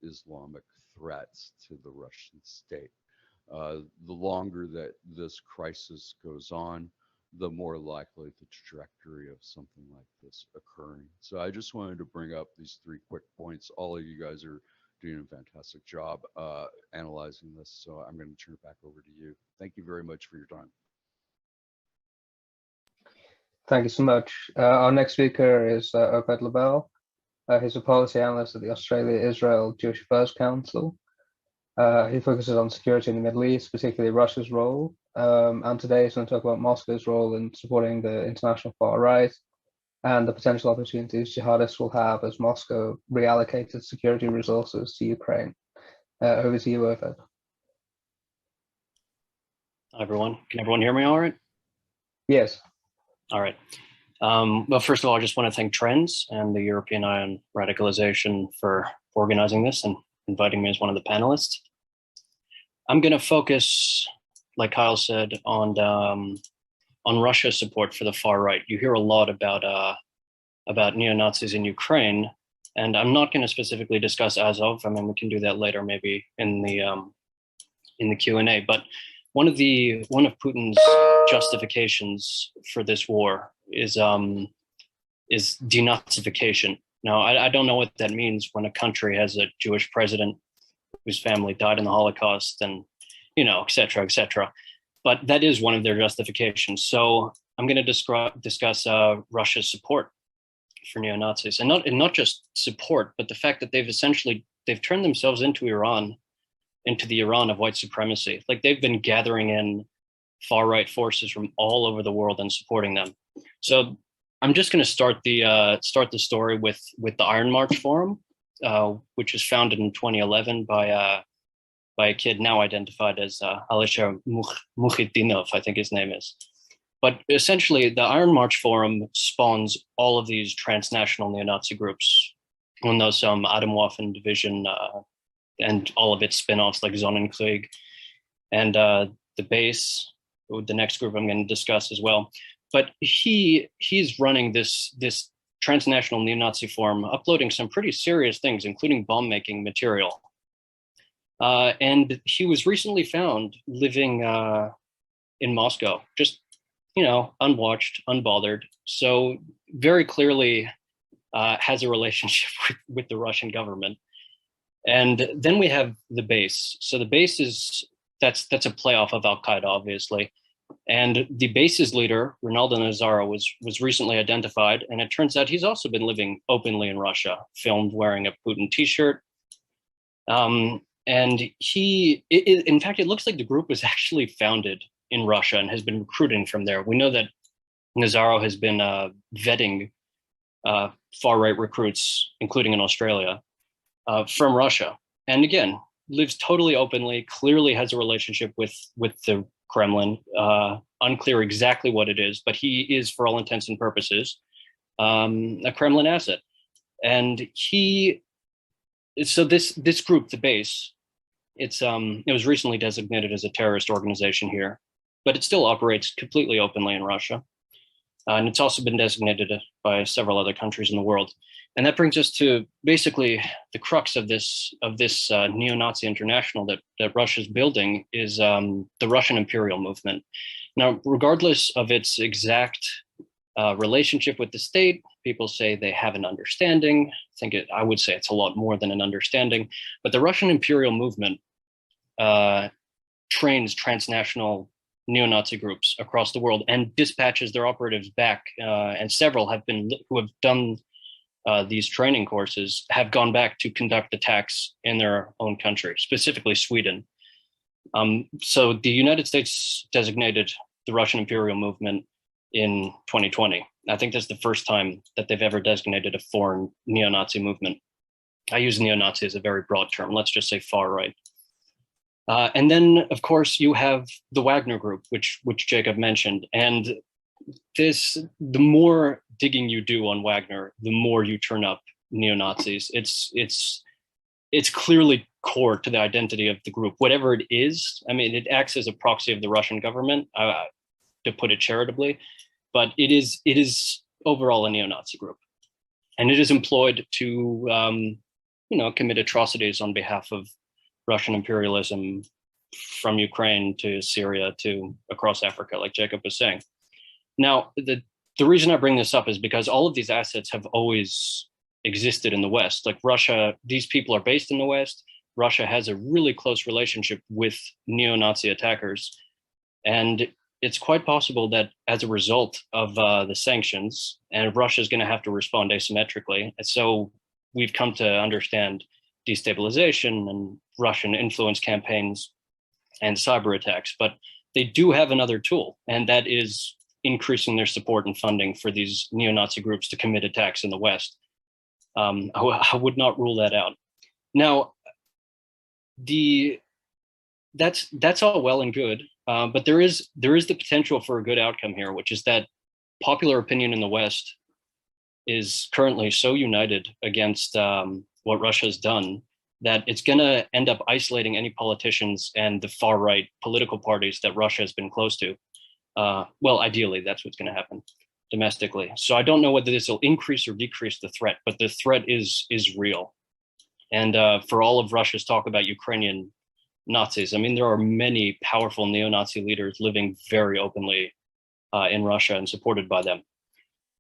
Islamic threats to the Russian state. The longer that this crisis goes on, the more likely the trajectory of something like this occurring. So I just wanted to bring up these 3 quick points. All of you guys are doing a fantastic job analyzing this. So I'm going to turn it back over to you. Thank you very much for your time. Thank you so much. Our next speaker is Oved Lobel. He's a policy analyst at the Australia-Israel Jewish Affairs Council. He focuses on security in the Middle East, particularly Russia's role. And today he's going to talk about Moscow's role in supporting the international far right and the potential opportunities jihadists will have as Moscow reallocated security resources to Ukraine. Over to you, Oved. Hi, everyone. Can everyone hear me all right? Yes. All right. Well, first of all, I just want to thank Trends and the European Eye on Radicalization for organizing this and inviting me as one of the panelists. I'm going to focus, like Kyle said, on Russia's support for the far right. You hear a lot about neo-Nazis in Ukraine, and I'm not going to specifically discuss Azov. I mean, we can do that later, maybe in the Q&A. But one of Putin's justifications for this war is denazification. Now, I don't know what that means when a country has a Jewish president whose family died in the Holocaust, and et cetera, et cetera. But that is one of their justifications. So I'm going to discuss Russia's support for neo-Nazis, and not just support, but the fact that they've turned themselves into the Iran of white supremacy. Like, they've been gathering in far-right forces from all over the world and supporting them. So I'm just going to start the story with the Iron March Forum, which was founded in 2011 by a kid now identified as Alisher Mukhidinov, I think his name is. But essentially, the Iron March Forum spawns all of these transnational neo-Nazi groups. One knows some Atomwaffen Division and all of its spin-offs like Sonnenkrieg, and the base, the next group I'm going to discuss as well. But he's running this transnational neo-Nazi forum, uploading some pretty serious things, including bomb-making material. And he was recently found living in Moscow, just, unwatched, unbothered. So very clearly has a relationship with the Russian government. And then we have the base. So the base that's a playoff of Al-Qaeda, obviously. And the base's leader, Ronaldo Nazzaro, was recently identified. And it turns out he's also been living openly in Russia, filmed wearing a Putin t-shirt. And in fact, it looks like the group was actually founded in Russia and has been recruiting from there. We know that Nazzaro has been vetting far-right recruits, including in Australia, from Russia. And again, lives totally openly, clearly has a relationship with the Kremlin. Unclear exactly what it is, but he is, for all intents and purposes, a Kremlin asset. And so this group, the base, it was recently designated as a terrorist organization here, but it still operates completely openly in Russia. And it's also been designated by several other countries in the world. And that brings us to basically the crux of this neo-Nazi international that Russia's building is the Russian imperial movement. Now, regardless of its exact relationship with the state, people say they have an understanding. I would say it's a lot more than an understanding, but the Russian imperial movement trains transnational neo-Nazi groups across the world and dispatches their operatives back. And several who have done these training courses have gone back to conduct attacks in their own country, specifically Sweden. So the United States designated the Russian imperial movement in 2020. I think that's the first time that they've ever designated a foreign neo-Nazi movement. I use neo-Nazi as a very broad term. Let's just say far right. And then, of course, you have the Wagner Group, which Jacob mentioned. And the more digging you do on Wagner, the more you turn up neo-Nazis. It's clearly core to the identity of the group, whatever it is. I mean, it acts as a proxy of the Russian government, to put it charitably, but it is overall a neo-Nazi group, and it is employed to commit atrocities on behalf of Russian imperialism from Ukraine to Syria to across Africa, like Jacob was saying. Now, the reason I bring this up is because all of these assets have always existed in the West. Like Russia, these people are based in the West. Russia has a really close relationship with neo-Nazi attackers. And it's quite possible that as a result of the sanctions, and Russia is going to have to respond asymmetrically. And so we've come to understand destabilization and Russian influence campaigns and cyber attacks. But they do have another tool, and that is increasing their support and funding for these neo-Nazi groups to commit attacks in the West. I would not rule that out. Now, that's all well and good, but there is the potential for a good outcome here, which is that popular opinion in the West is currently so united against what Russia has done that it's going to end up isolating any politicians and the far right political parties that Russia has been close to. Well, ideally, that's what's going to happen domestically. So I don't know whether this will increase or decrease the threat, but the threat is real. And for all of Russia's talk about Ukrainian Nazis, I mean, there are many powerful neo-Nazi leaders living very openly in Russia and supported by them.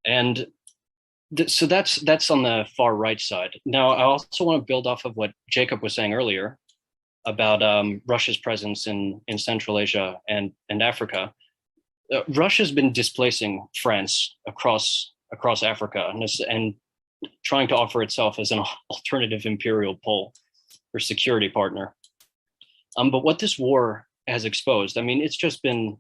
And so that's on the far right side. Now, I also want to build off of what Jacob was saying earlier about Russia's presence in Central Asia and Africa. Russia's been displacing France across Africa and trying to offer itself as an alternative imperial pole or security partner. But what this war has exposed, I mean, it's just been,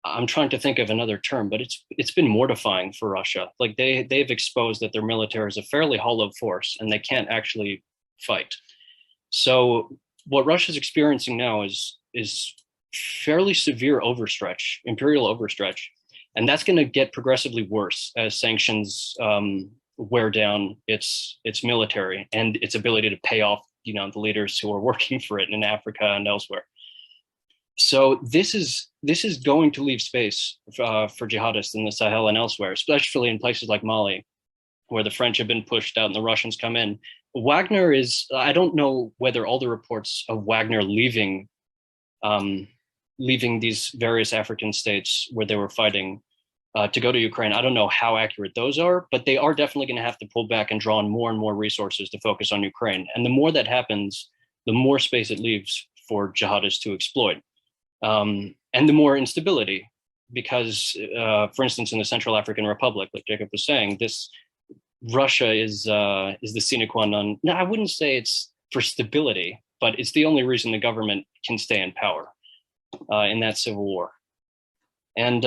I'm trying to think of another term, but it's been mortifying for Russia. Like they've exposed that their military is a fairly hollow force and they can't actually fight. So what Russia's experiencing now is fairly severe overstretch, imperial overstretch. And that's going to get progressively worse as sanctions wear down its military and its ability to pay off, you know, the leaders who are working for it in Africa and elsewhere. So this is going to leave space for jihadists in the Sahel and elsewhere, especially in places like Mali, where the French have been pushed out and the Russians come in. Wagner is, I don't know whether all the reports of Wagner leaving these various African states where they were fighting to go to Ukraine, I don't know how accurate those are, but they are definitely going to have to pull back and draw on more and more resources to focus on Ukraine. And the more that happens, the more space it leaves for jihadists to exploit. And the more instability, because, for instance, in the Central African Republic, like Jacob was saying, Russia is the sine qua non. No, I wouldn't say it's for stability, but it's the only reason the government can stay in power in that civil war. And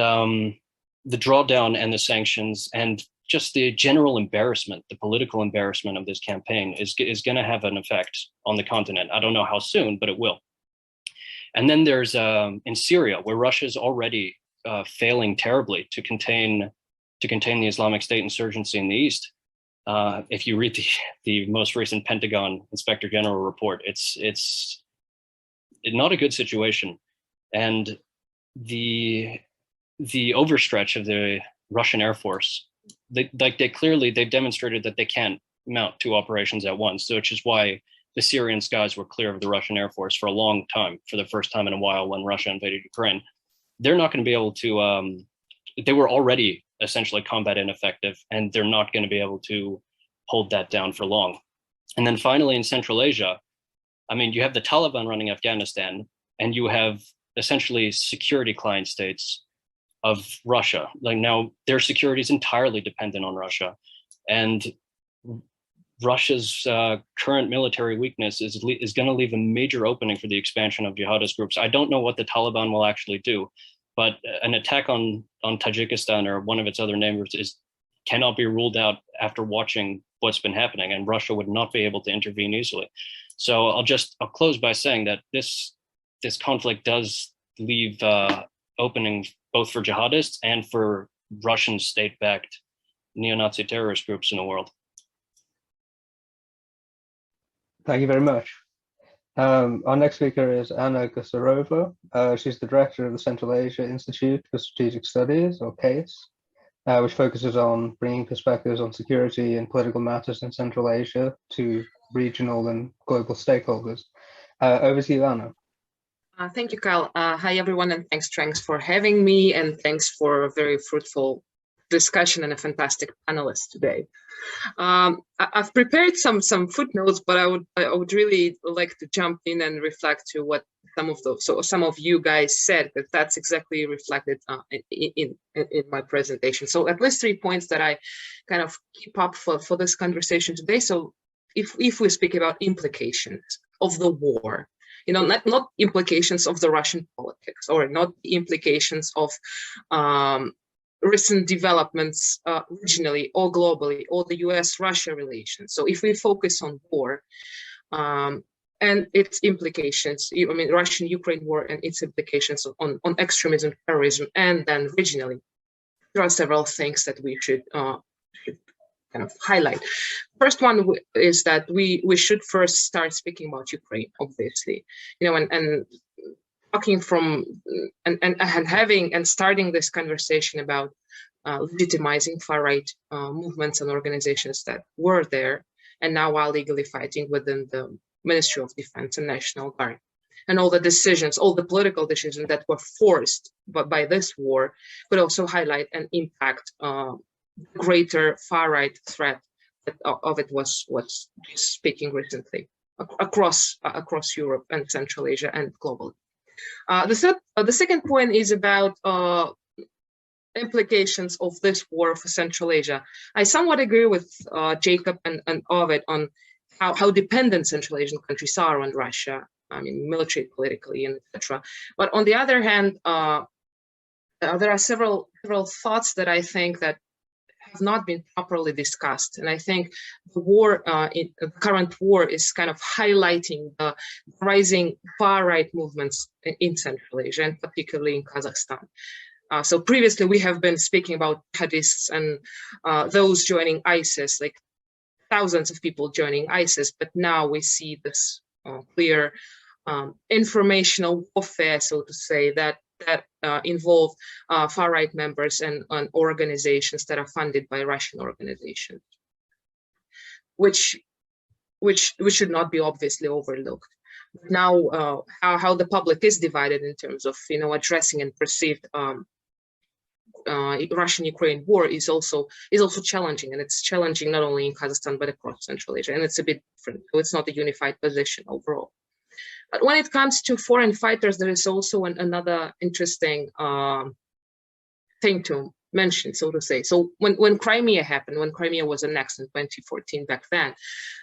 the drawdown and the sanctions and just the general embarrassment, the political embarrassment of this campaign is going to have an effect on the continent. I don't know how soon, but it will. And then there's in Syria, where Russia is already failing terribly to contain the Islamic State insurgency in the east. If you read the most recent Pentagon Inspector General report, it's not a good situation. And the overstretch of the Russian Air Force, they've demonstrated that they can't mount two operations at once, which is why the Syrian skies were clear of the Russian Air Force for a long time, for the first time in a while when Russia invaded Ukraine. They're not going to be able to, they were already essentially combat ineffective, and they're not going to be able to hold that down for long. And then finally in Central Asia, I mean, you have the Taliban running Afghanistan, and you have essentially security client states of Russia. Like now their security is entirely dependent on Russia. And Russia's current military weakness is going to leave a major opening for the expansion of jihadist groups. I don't know what the Taliban will actually do, but an attack on Tajikistan or one of its other neighbors cannot be ruled out after watching what's been happening, and Russia would not be able to intervene easily. So I'll close by saying that this conflict does leave openings both for jihadists and for Russian state-backed neo-Nazi terrorist groups in the world. Thank you very much. Our next speaker is Anna Gusarova. She's the director of the Central Asia Institute for Strategic Studies, or CASE, which focuses on bringing perspectives on security and political matters in Central Asia to regional and global stakeholders. Over to you, Anna. Thank you, Kyle. Hi, everyone, and thanks for having me, and thanks for a very fruitful discussion and a fantastic panelist today. I've prepared some footnotes, but I would really like to jump in and reflect to what some of you guys said, that that's exactly reflected in my presentation. So at least 3 points that I kind of keep up for this conversation today. So if we speak about implications of the war, you know, not implications of the Russian politics, or not implications of recent developments regionally or globally, or the US-Russia relations. So if we focus on war and its implications, I mean, Russian-Ukraine war and its implications on extremism, terrorism, and then regionally, there are several things that we should kind of highlight. First one is that we should first start speaking about Ukraine, obviously, you know, and talking from and having and starting this conversation about legitimizing far-right movements and organizations that were there and now are legally fighting within the Ministry of Defense and National Guard, and all the decisions, all the political decisions that were forced by this war, but also highlight and impact greater far-right threat that Oved was speaking recently across Europe and Central Asia and globally. The second point is about implications of this war for Central Asia. I somewhat agree with Jacob and Oved on how dependent Central Asian countries are on Russia, I mean, military, politically, and etc. But on the other hand, there are several thoughts that I think that have not been properly discussed, and I think the war, the current war, is kind of highlighting the rising far-right movements in Central Asia, and particularly in Kazakhstan. So previously we have been speaking about jihadists and those joining ISIS, like thousands of people joining ISIS, but now we see this clear informational warfare, so to say, that involve far-right members and organizations that are funded by Russian organizations, which should not be obviously overlooked. Now, how the public is divided in terms of, you know, addressing and perceived Russian-Ukraine war is also challenging, and it's challenging not only in Kazakhstan but across Central Asia, and it's a bit different. So it's not a unified position overall. But when it comes to foreign fighters, there is also another interesting thing to mention, so to say. So when Crimea happened, when Crimea was annexed in 2014, back then,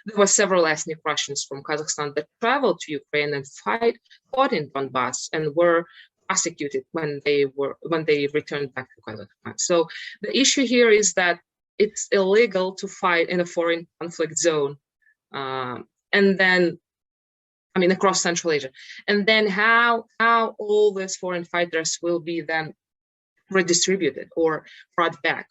there were several ethnic Russians from Kazakhstan that traveled to Ukraine and fought in Donbass and were prosecuted when they returned back to Kazakhstan. So the issue here is that it's illegal to fight in a foreign conflict zone, and then, I mean, across Central Asia. And then how all these foreign fighters will be then redistributed or brought back?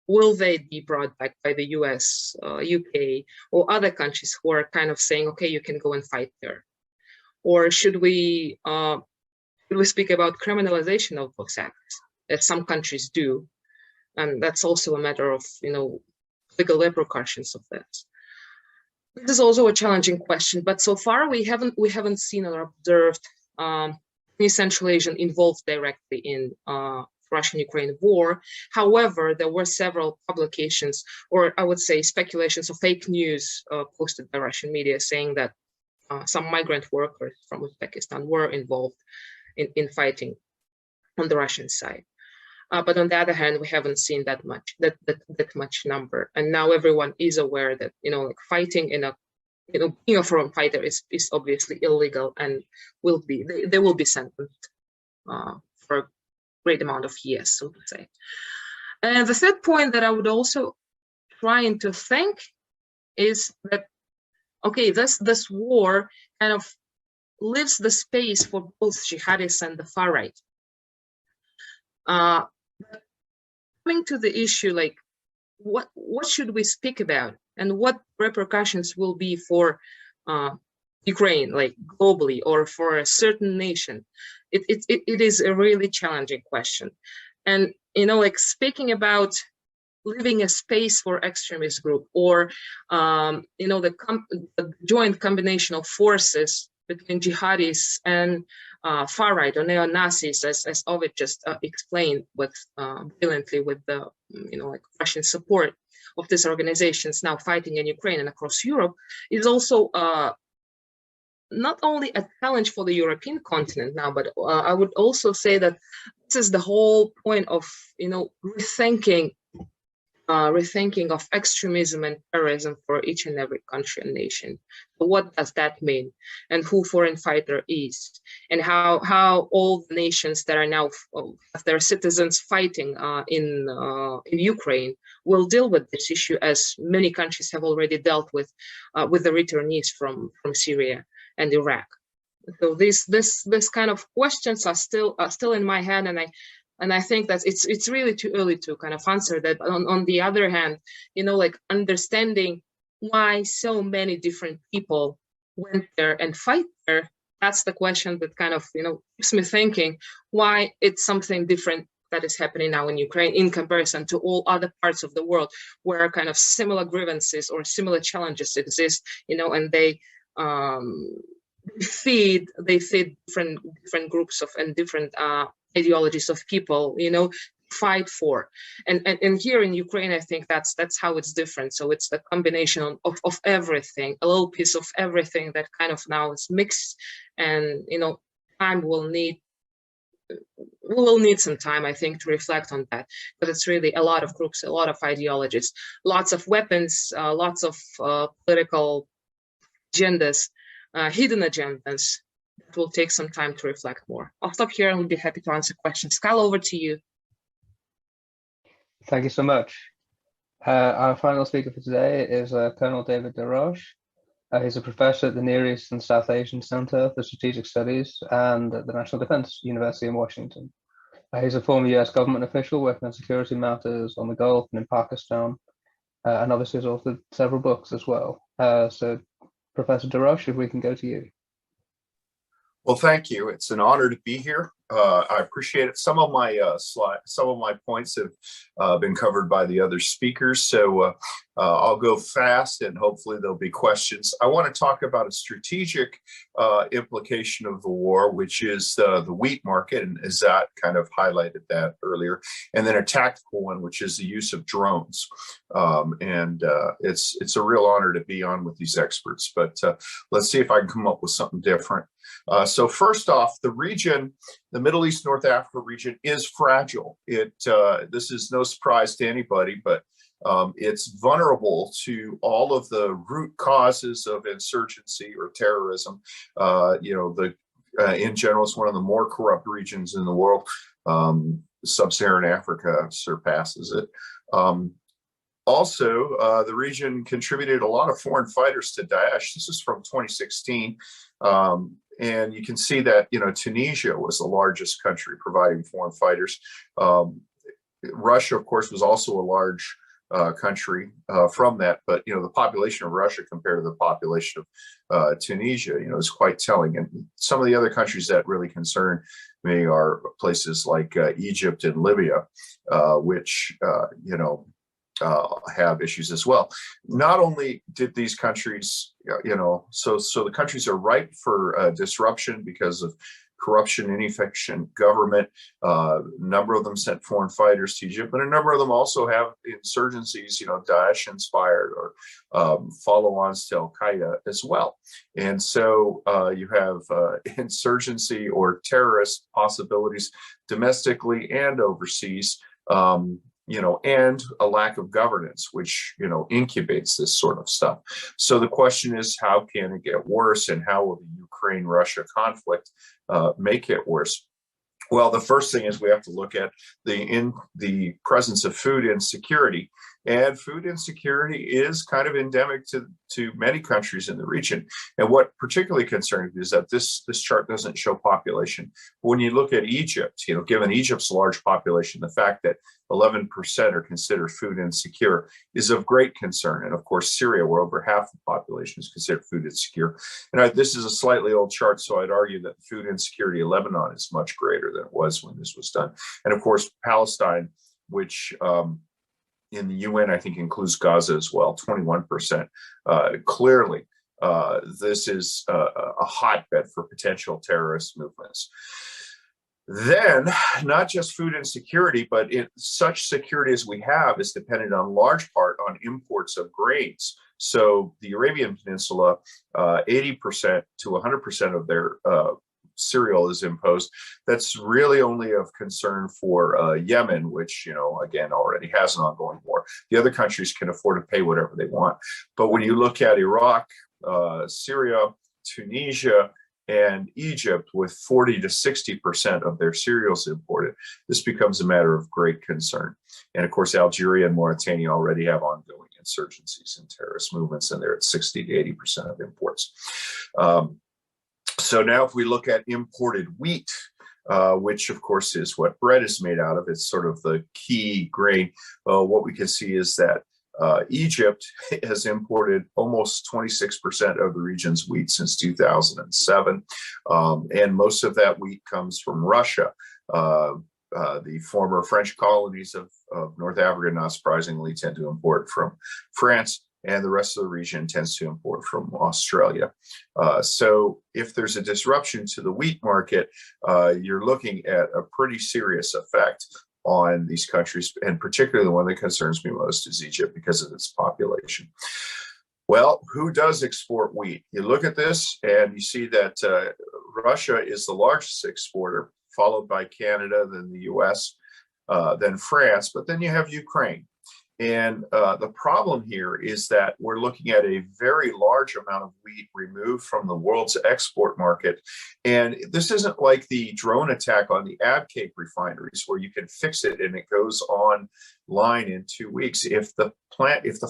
Will they be brought back by the US, UK, or other countries who are kind of saying, okay, you can go and fight there? Or should we speak about criminalization of those acts, as some countries do? And that's also a matter of, you know, legal repercussions of that. This is also a challenging question, but so far we haven't seen or observed any Central Asian involved directly in Russian-Ukraine war. However, there were several publications, or I would say speculations of fake news posted by Russian media, saying that some migrant workers from Uzbekistan were involved in fighting on the Russian side. But on the other hand, we haven't seen that much number. And now everyone is aware that, you know, like fighting in a, you know, being a foreign fighter is obviously illegal and they will be sentenced for a great amount of years, so to say. And the third point that I would also try to think is that, okay, this war kind of leaves the space for both jihadists and the far right. Coming to the issue, like what should we speak about, and what repercussions will be for Ukraine, like globally, or for a certain nation? It is a really challenging question. And, you know, like speaking about leaving a space for extremist group, or you know, the joint combination of forces between jihadists and far-right or neo-Nazis, as Oved just explained with brilliantly with the like Russian support of these organizations now fighting in Ukraine and across Europe, is also not only a challenge for the European continent now, but I would also say that this is the whole point of rethinking of extremism and terrorism for each and every country and nation. So what does that mean, and who foreign fighter is, and how all the nations that are now have their citizens fighting in Ukraine will deal with this issue, as many countries have already dealt with the returnees from Syria and Iraq. So this kind of questions are still in my head, and I think that it's really too early to kind of answer that. On the other hand, like understanding why so many different people went there and fight there, that's the question that kind of keeps me thinking why it's something different that is happening now in Ukraine in comparison to all other parts of the world where kind of similar grievances or similar challenges exist, and they feed different groups of and different ideologies of people, fight for. And here in Ukraine, I think that's how it's different. So it's the combination of everything, a little piece of everything that kind of now is mixed, and time will need. We will need some time, I think, to reflect on that, but it's really a lot of groups, a lot of ideologies, lots of weapons, lots of political agendas, hidden agendas. It will take some time to reflect more. I'll stop here and we'll be happy to answer questions. Kyle, over to you. Thank you so much. Our final speaker for today is Colonel David DeRoche. He's a professor at the Near East and South Asian Center for Strategic Studies and at the National Defense University in Washington. He's a former US government official working on security matters on the Gulf and in Pakistan, and obviously has authored several books as well. So Professor DeRoche, if we can go to you. Well, thank you. It's an honor to be here. I appreciate it. Some of my points have been covered by the other speakers, so I'll go fast and hopefully there'll be questions. I want to talk about a strategic implication of the war, which is the wheat market, and Ezzat kind of highlighted that earlier, and then a tactical one, which is the use of drones. It's a real honor to be on with these experts, but let's see if I can come up with something different. So first off, the region, the Middle East, North Africa region is fragile. This is no surprise to anybody, but it's vulnerable to all of the root causes of insurgency or terrorism. In general, it's one of the more corrupt regions in the world. Sub-Saharan Africa surpasses it. Also, the region contributed a lot of foreign fighters to Daesh. This is from 2016. And you can see that, Tunisia was the largest country providing foreign fighters. Russia, of course, was also a large country from that. But, the population of Russia compared to the population of Tunisia, is quite telling. And some of the other countries that really concern me are places like Egypt and Libya, which, have issues as well. Not only did these countries, so the countries are ripe for disruption because of corruption, inefficient government. A number of them sent foreign fighters to Egypt, but a number of them also have insurgencies, Daesh inspired or follow-ons to Al-Qaeda as well. And so you have insurgency or terrorist possibilities domestically and overseas. And a lack of governance, which, incubates this sort of stuff. So the question is, how can it get worse, and how will the Ukraine-Russia conflict make it worse? Well, the first thing is we have to look at the presence of food insecurity. And food insecurity is kind of endemic to many countries in the region. And what particularly concerning is that this chart doesn't show population. When you look at Egypt, given Egypt's large population, the fact that 11% are considered food insecure is of great concern. And of course, Syria, where over half the population is considered food insecure. And this is a slightly old chart, so I'd argue that food insecurity in Lebanon is much greater than it was when this was done. And of course, Palestine, which in the UN, I think includes Gaza as well, 21%. Clearly, this is a hotbed for potential terrorist movements. Then, not just food insecurity, but such security as we have is dependent on large part on imports of grains. So the Arabian Peninsula, 80% to 100% of their cereal is imposed. That's really only of concern for Yemen, which, again, already has an ongoing war. The other countries can afford to pay whatever they want. But when you look at Iraq, Syria, Tunisia, and Egypt, with 40 to 60% of their cereals imported, this becomes a matter of great concern. And of course, Algeria and Mauritania already have ongoing insurgencies and terrorist movements, and they're at 60 to 80% of imports. So now if we look at imported wheat, which of course is what bread is made out of, it's sort of the key grain, what we can see is that Egypt has imported almost 26% of the region's wheat since 2007. And most of that wheat comes from Russia. The former French colonies of North Africa, not surprisingly, tend to import from France, and the rest of the region tends to import from Australia. So if there's a disruption to the wheat market, you're looking at a pretty serious effect on these countries, and particularly the one that concerns me most is Egypt because of its population. Well, who does export wheat? You look at this and you see that Russia is the largest exporter, followed by Canada, then the US, then France, but then you have Ukraine. And the problem here is that we're looking at a very large amount of wheat removed from the world's export market. And this isn't like the drone attack on the Abcake refineries where you can fix it and it goes online in 2 weeks. If the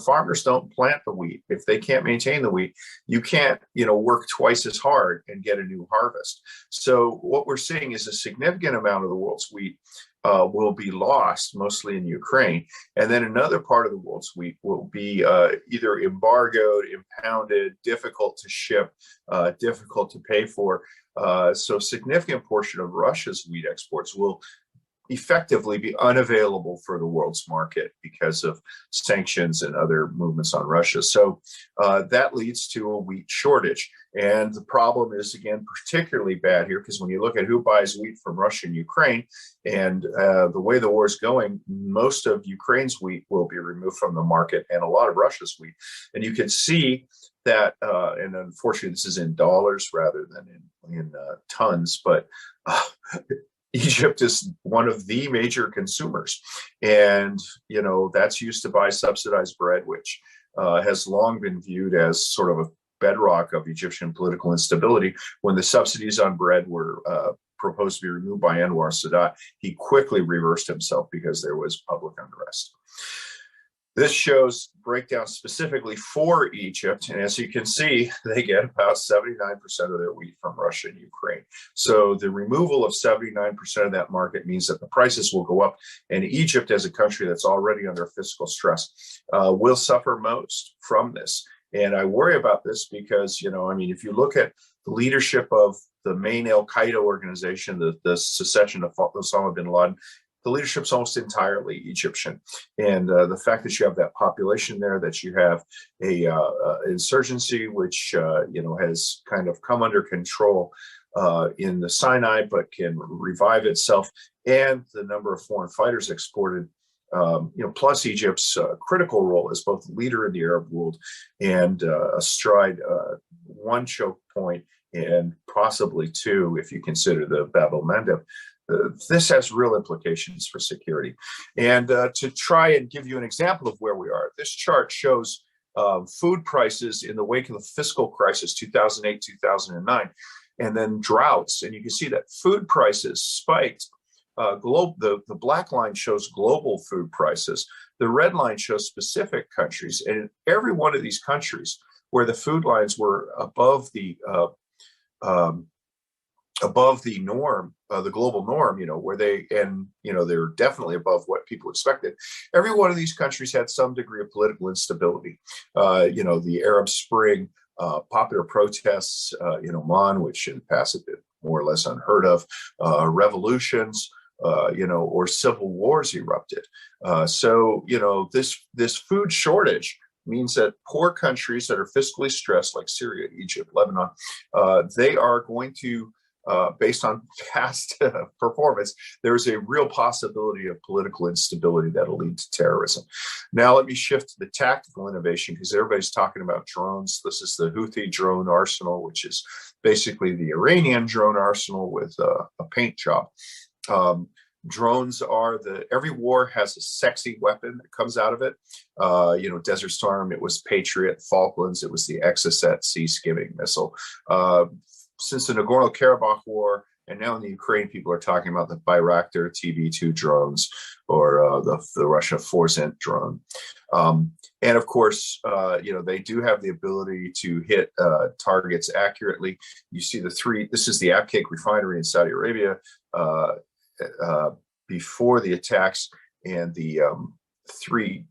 farmers don't plant the wheat, if they can't maintain the wheat, you can't, work twice as hard and get a new harvest. So what we're seeing is a significant amount of the world's wheat will be lost, mostly in Ukraine. And then another part of the world's wheat will be either embargoed, impounded, difficult to ship, difficult to pay for. So a significant portion of Russia's wheat exports will effectively be unavailable for the world's market because of sanctions and other movements on Russia. So that leads to a wheat shortage. And the problem is, again, particularly bad here because when you look at who buys wheat from Russia and Ukraine, and the way the war is going, most of Ukraine's wheat will be removed from the market and a lot of Russia's wheat. And you can see that, and unfortunately, this is in dollars rather than in tons, but Egypt is one of the major consumers. And, that's used to buy subsidized bread, which has long been viewed as sort of a bedrock of Egyptian political instability. When the subsidies on bread were proposed to be removed by Anwar Sadat, he quickly reversed himself because there was public unrest. This shows breakdown specifically for Egypt. And as you can see, they get about 79% of their wheat from Russia and Ukraine. So the removal of 79% of that market means that the prices will go up. And Egypt, as a country that's already under fiscal stress, will suffer most from this. And I worry about this because, if you look at the leadership of the main Al-Qaeda organization, the secession of Osama bin Laden, the leadership's almost entirely Egyptian. And the fact that you have that population there, that you have a insurgency, which, has kind of come under control in the Sinai, but can revive itself, and the number of foreign fighters exported, plus Egypt's critical role as both leader in the Arab world and astride one choke point and possibly two, if you consider the Bab el-Mandeb. This has real implications for security. And to try and give you an example of where we are, this chart shows food prices in the wake of the fiscal crisis, 2008, 2009, and then droughts. And you can see that food prices spiked. The black line shows global food prices. The red line shows specific countries. And in every one of these countries where the food lines were above the norm, the global norm, where they're definitely above what people expected. Every one of these countries had some degree of political instability. The Arab Spring, popular protests in Oman, which in the past have been more or less unheard of, revolutions, or civil wars erupted. So this food shortage means that poor countries that are fiscally stressed, like Syria, Egypt, Lebanon, they are going to, based on past performance, there's a real possibility of political instability that'll lead to terrorism. Now, let me shift to the tactical innovation, because everybody's talking about drones. This is the Houthi drone arsenal, which is basically the Iranian drone arsenal with a paint job. Drones are every war has a sexy weapon that comes out of it. Desert Storm, it was Patriot. Falklands, it was the Ezzat sea skimming missile. Since the Nagorno-Karabakh war, and now in the Ukraine, people are talking about the Bayraktar TB2 drones or the Russia 4Zenn drone. And of course, they do have the ability to hit targets accurately. You see this is the Abqaiq refinery in Saudi Arabia before the attacks, and the three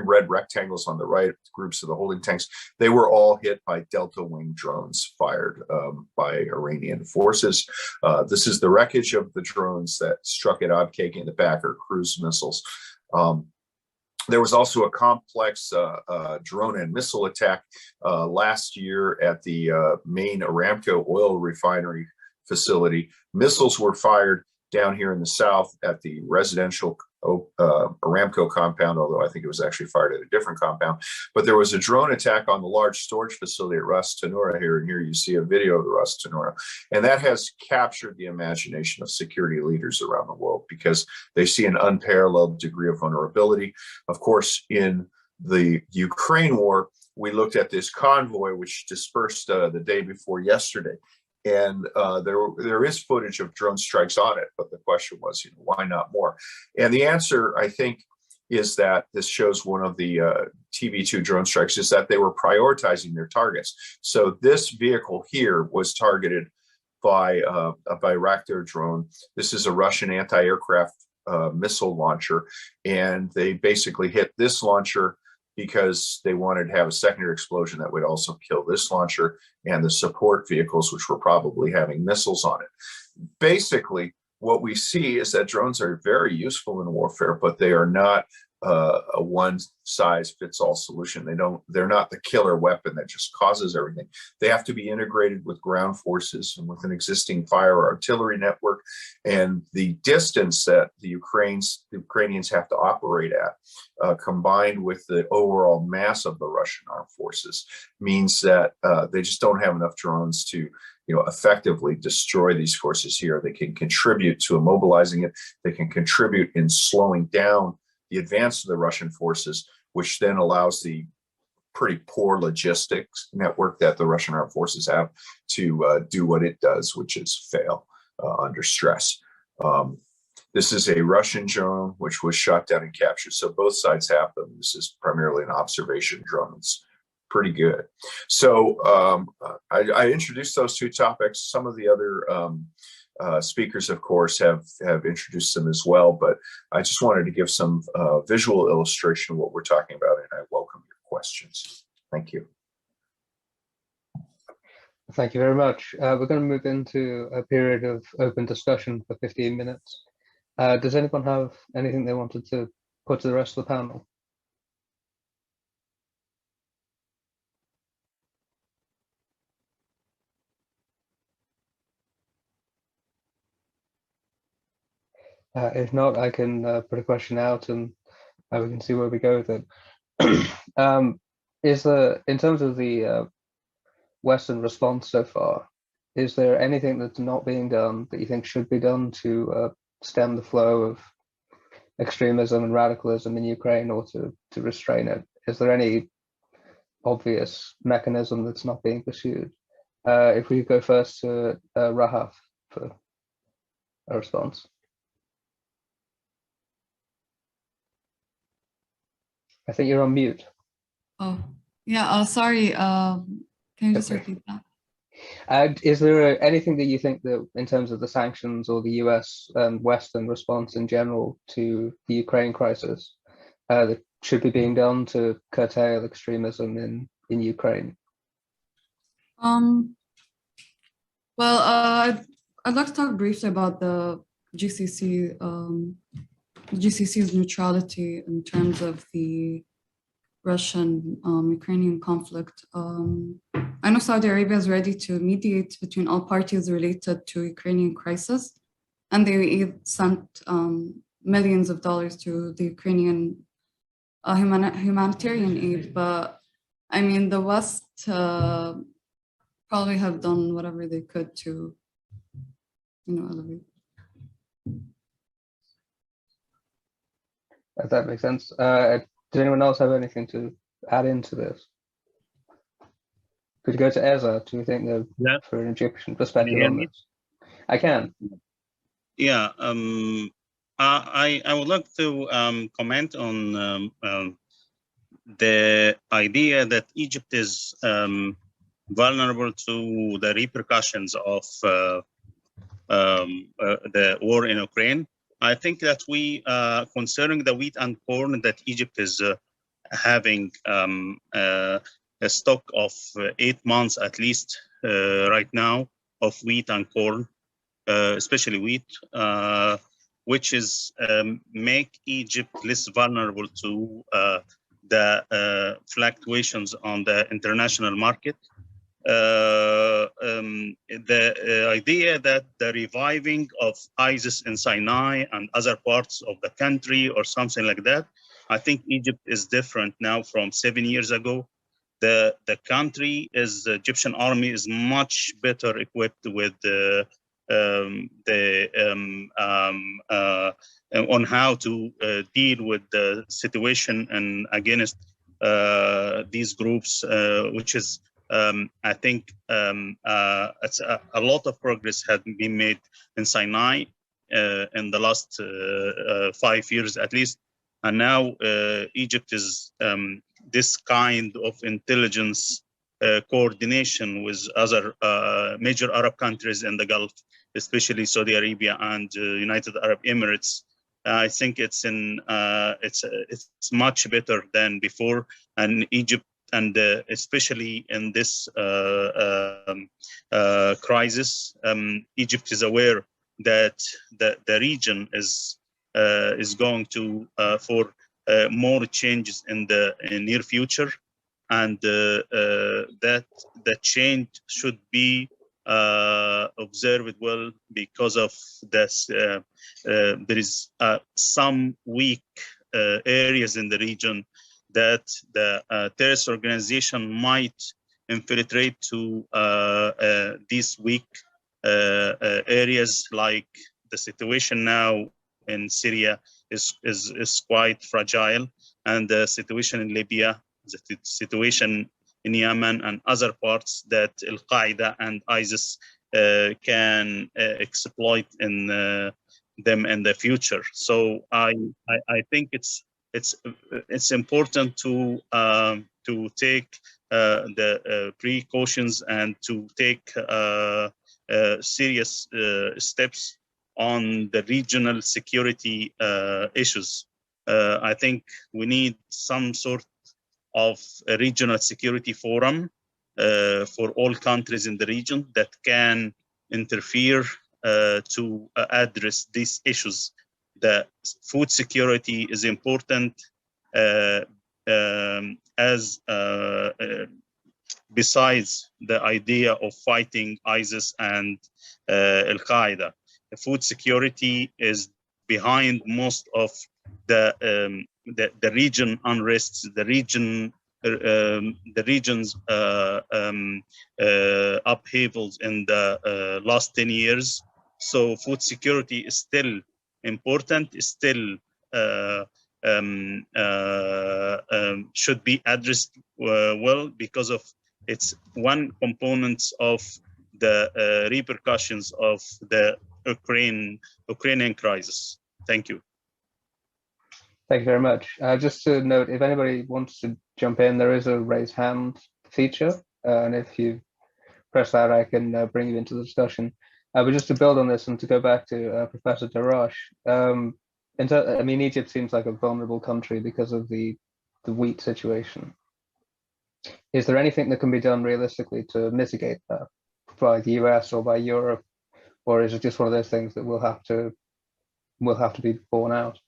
red rectangles on the right, groups of the holding tanks, they were all hit by Delta Wing drones fired by Iranian forces. This is the wreckage of the drones that struck at Abqaiq in the back, or cruise missiles. There was also a complex drone and missile attack last year at the main Aramco oil refinery facility. Missiles were fired down here in the south at the residential Aramco compound, although I think it was actually fired at a different compound. But there was a drone attack on the large storage facility at Ras Tanura here, and here you see a video of the Ras Tanura. And that has captured the imagination of security leaders around the world, because they see an unparalleled degree of vulnerability. Of course, in the Ukraine war, we looked at this convoy, which dispersed the day before yesterday. And there is footage of drone strikes on it, but the question was, why not more? And the answer, I think, is that this shows one of the TB2 drone strikes is that they were prioritizing their targets. So this vehicle here was targeted by a Bayraktar drone. This is a Russian anti-aircraft missile launcher, and they basically hit this launcher because they wanted to have a secondary explosion that would also kill this launcher and the support vehicles, which were probably having missiles on it. Basically, what we see is that drones are very useful in warfare, but they are not a one-size-fits-all solution. They're not the killer weapon that just causes everything. They have to be integrated with ground forces and with an existing fire artillery network. And the distance that the Ukrainians have to operate at, combined with the overall mass of the Russian armed forces, means that they just don't have enough drones to effectively destroy these forces here. They can contribute to immobilizing it. They can contribute in slowing down the advance of the Russian forces, which then allows the pretty poor logistics network that the Russian armed forces have to do what it does, which is fail under stress. This is a Russian drone which was shot down and captured. So both sides have them. This is primarily an observation drone. It's pretty good. So I introduced those two topics. Some of the other speakers, of course, have introduced them as well, but I just wanted to give some visual illustration of what we're talking about, and I welcome your questions. Thank you. Thank you very much. We're going to move into a period of open discussion for 15 minutes. Does anyone have anything they wanted to put to the rest of the panel? If not, I can put a question out and we can see where we go with it. In terms of the Western response so far, is there anything that's not being done that you think should be done to stem the flow of extremism and radicalism in Ukraine, or to restrain it? Is there any obvious mechanism that's not being pursued? If we could go first to Rahaf for a response. I think you're on mute. Oh, yeah, sorry. Can you just repeat that? Is there anything that you think that, in terms of the sanctions or the US and Western response in general to the Ukraine crisis, that should be being done to curtail extremism in Ukraine? Well, I'd like to talk briefly about the GCC's neutrality in terms of the Russian-Ukrainian conflict. I know Saudi Arabia is ready to mediate between all parties related to Ukrainian crisis, and they sent millions of dollars to the Ukrainian humanitarian aid. But I mean, the West probably have done whatever they could to, elevate. That makes sense. Does anyone else have anything to add into this? Could you go to Ezzat? Do you think that for an Egyptian perspective on this? I can. Yeah, I would like to comment on the idea that Egypt is vulnerable to the repercussions of the war in Ukraine. I think that we, concerning the wheat and corn, that Egypt is having a stock of 8 months at least right now of wheat and corn, especially wheat, which is make Egypt less vulnerable to the fluctuations on the international market. The idea that the reviving of ISIS in Sinai and other parts of the country or something like that, I think Egypt is different now from 7 years ago. The country is, the Egyptian army is much better equipped with on how to deal with the situation and against these groups, which is I think it's a lot of progress has been made in Sinai in the last 5 years at least, and now Egypt is this kind of intelligence coordination with other major Arab countries in the Gulf, especially Saudi Arabia and United Arab Emirates. I think it's much better than before, and Egypt, and especially in this crisis, Egypt is aware that the region is going to for more changes in the near future, and that the change should be observed well because of this. There is some weak areas in the region that the terrorist organization might infiltrate to these weak areas, like the situation now in Syria is quite fragile, and the situation in Libya, the situation in Yemen and other parts that Al-Qaeda and ISIS can exploit in them in the future. So I think it's important to take the precautions and to take serious steps on the regional security issues. I think we need some sort of a regional security forum for all countries in the region that can interfere to address these issues. The food security is important as besides the idea of fighting ISIS and Al-Qaeda. The food security is behind most of the region unrests, the region's upheavals in the last 10 years. So food security is still important, is still should be addressed well, because of it's one component of the repercussions of the Ukrainian crisis. Thank you. Thank you very much. Just to note, if anybody wants to jump in, there is a raise hand feature, and if you press that, I can bring you into the discussion. But just to build on this and to go back to Professor Darash, I mean, Egypt seems like a vulnerable country because of the wheat situation. Is there anything that can be done realistically to mitigate that by the US or by Europe, or is it just one of those things that will have to be borne out?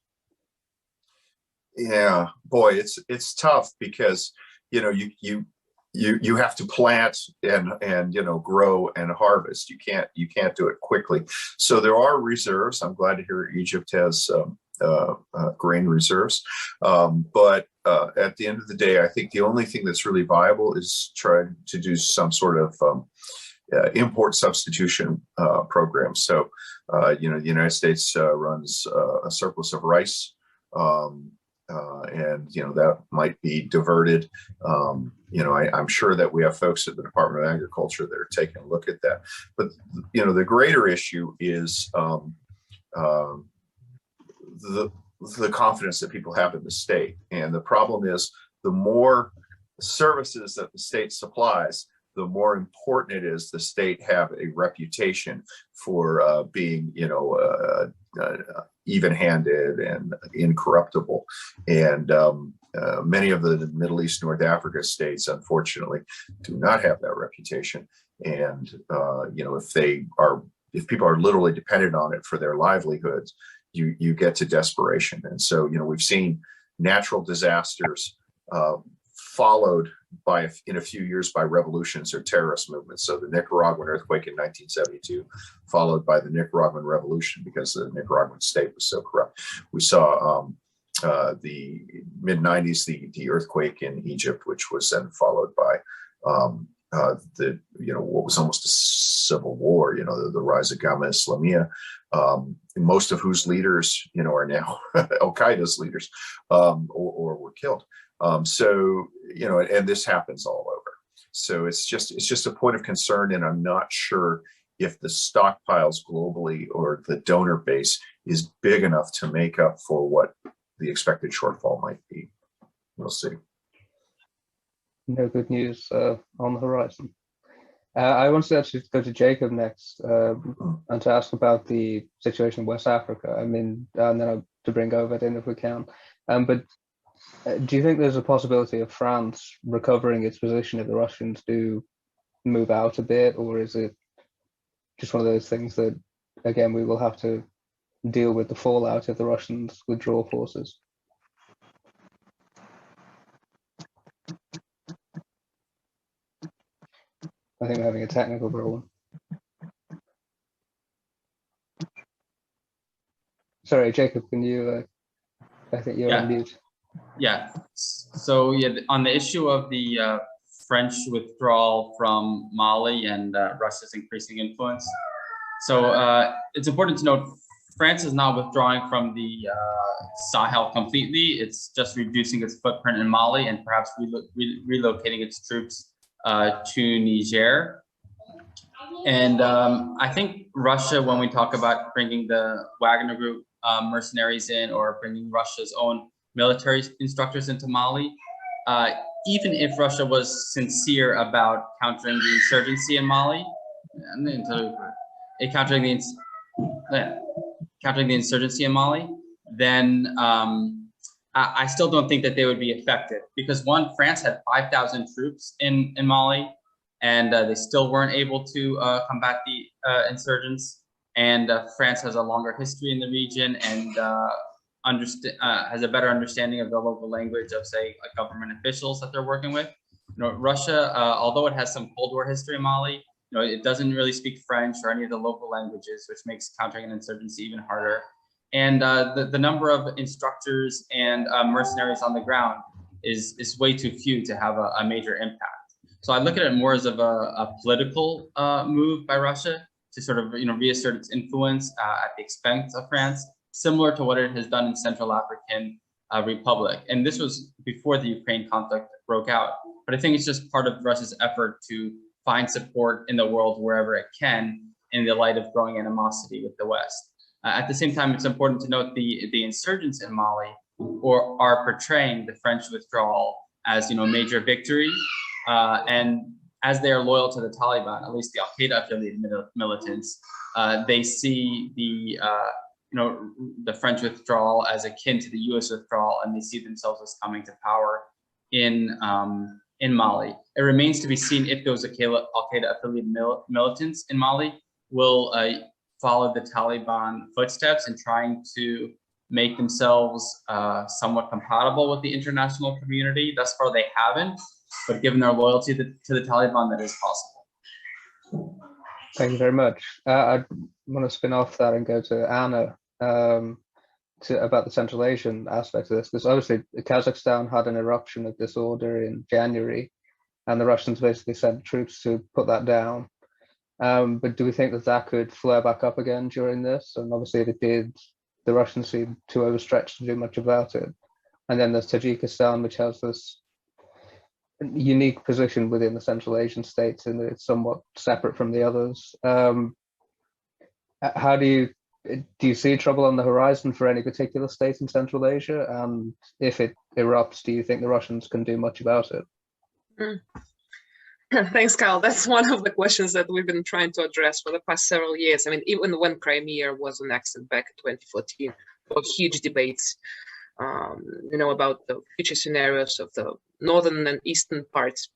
Yeah, boy, it's tough because you have to plant and grow and harvest. You can't do it quickly. So there are reserves. I'm glad to hear Egypt has grain reserves, but at the end of the day, I think the only thing that's really viable is trying to do some sort of import substitution program. So the United States runs a surplus of rice. And that might be diverted. I'm sure that we have folks at the Department of Agriculture that are taking a look at that. But the greater issue is the confidence that people have in the state. And the problem is, the more services that the state supplies, the more important it is the state have a reputation for being, even-handed and incorruptible. And many of the Middle East, North Africa states, unfortunately, do not have that reputation. And if people are literally dependent on it for their livelihoods, you get to desperation. And so, we've seen natural disasters followed in a few years by revolutions or terrorist movements. So the Nicaraguan earthquake in 1972, followed by the Nicaraguan revolution, because the Nicaraguan state was so corrupt. We saw the mid-90s, the earthquake in Egypt, which was then followed by what was almost a civil war, the rise of Gama Islamia, most of whose leaders, are now Al-Qaeda's leaders, or were killed. And this happens all over. So it's just a point of concern, and I'm not sure if the stockpiles globally or the donor base is big enough to make up for what the expected shortfall might be. We'll see. No good news on the horizon. I wanted to actually go to Jacob next and to ask about the situation in West Africa. And then to bring Oved in if we can. But do you think there's a possibility of France recovering its position if the Russians do move out a bit, or is it just one of those things that, again, we will have to deal with the fallout if the Russians withdraw forces? I think we're having a technical problem. Sorry, Jacob, can you, I think you're on mute. Yeah, so on the issue of the French withdrawal from Mali and Russia's increasing influence. So it's important to note, France is not withdrawing from the Sahel completely. It's just reducing its footprint in Mali and perhaps relocating its troops to Niger. And I think Russia, when we talk about bringing the Wagner Group mercenaries in, or bringing Russia's own military instructors into Mali, even if Russia was sincere about countering the insurgency in Mali, countering the insurgency in Mali, then I still don't think that they would be effective, because one, France had 5,000 troops in Mali, and they still weren't able to combat the insurgents. And France has a longer history in the region and has a better understanding of the local language of, say, government officials that they're working with. Russia, although it has some Cold War history in Mali, it doesn't really speak French or any of the local languages, which makes countering an insurgency even harder. And the number of instructors and mercenaries on the ground is way too few to have a major impact. So I look at it more as of a political move by Russia to sort of reassert its influence at the expense of France, similar to what it has done in Central African Republic. And this was before the Ukraine conflict broke out. But I think it's just part of Russia's effort to find support in the world wherever it can, in the light of growing animosity with the West. At the same time, it's important to note the insurgents in Mali are portraying the French withdrawal as a major victory, and as they are loyal to the Taliban, at least the Al-Qaeda affiliated militants, they see the French withdrawal as akin to the U.S. withdrawal, and they see themselves as coming to power in Mali. It remains to be seen if those Al-Qaeda affiliated militants in Mali will follow the Taliban footsteps in trying to make themselves somewhat compatible with the international community. Thus far, they haven't, but given their loyalty to the Taliban, that is possible. Thank you very much. I want to spin off that and go to Anna about the Central Asian aspect of this, because obviously Kazakhstan had an eruption of disorder in January, and the Russians basically sent troops to put that down. But do we think that that could flare back up again during this? And obviously if it did, the Russians seem too overstretched to do much about it. And then there's Tajikistan, which has this unique position within the Central Asian states, and it's somewhat separate from the others. How do you see trouble on the horizon for any particular state in Central Asia? And if it erupts, do you think the Russians can do much about it? Thanks, Kyle. That's one of the questions that we've been trying to address for the past several years. I mean, even when Crimea was annexed back in 2014, there were huge debates, about the future scenarios of the northern and eastern parts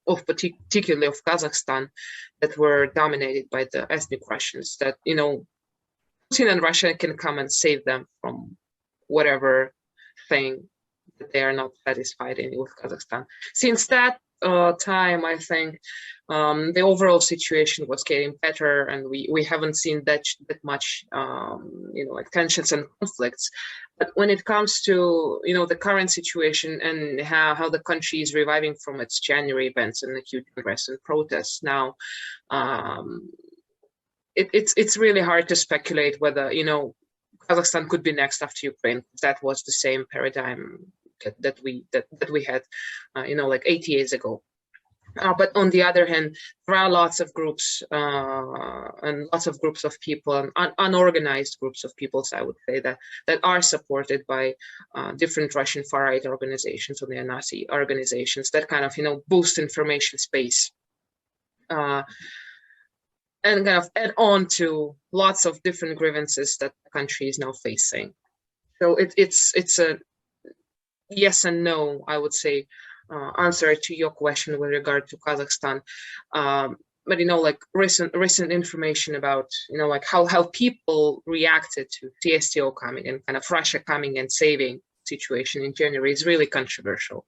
particularly of Kazakhstan, that were dominated by the ethnic Russians, that, Putin and Russia can come and save them from whatever thing that they are not satisfied in with Kazakhstan. Since that time, I think the overall situation was getting better, and we haven't seen that much, tensions and conflicts. But when it comes to, the current situation and how the country is reviving from its January events and acute unrest and protests now, it's really hard to speculate whether, Kazakhstan could be next after Ukraine. That was the same paradigm that we had, 8 years ago. But on the other hand, there are lots of groups and lots of groups of people, and unorganized groups of people, so I would say, that are supported by different Russian far-right organizations or neo-Nazi organizations that kind of, boost information space and kind of add on to lots of different grievances that the country is now facing. So it's a yes and no, I would say, answer to your question with regard to Kazakhstan. But recent information about how people reacted to CSTO coming and kind of Russia coming and saving situation in January is really controversial.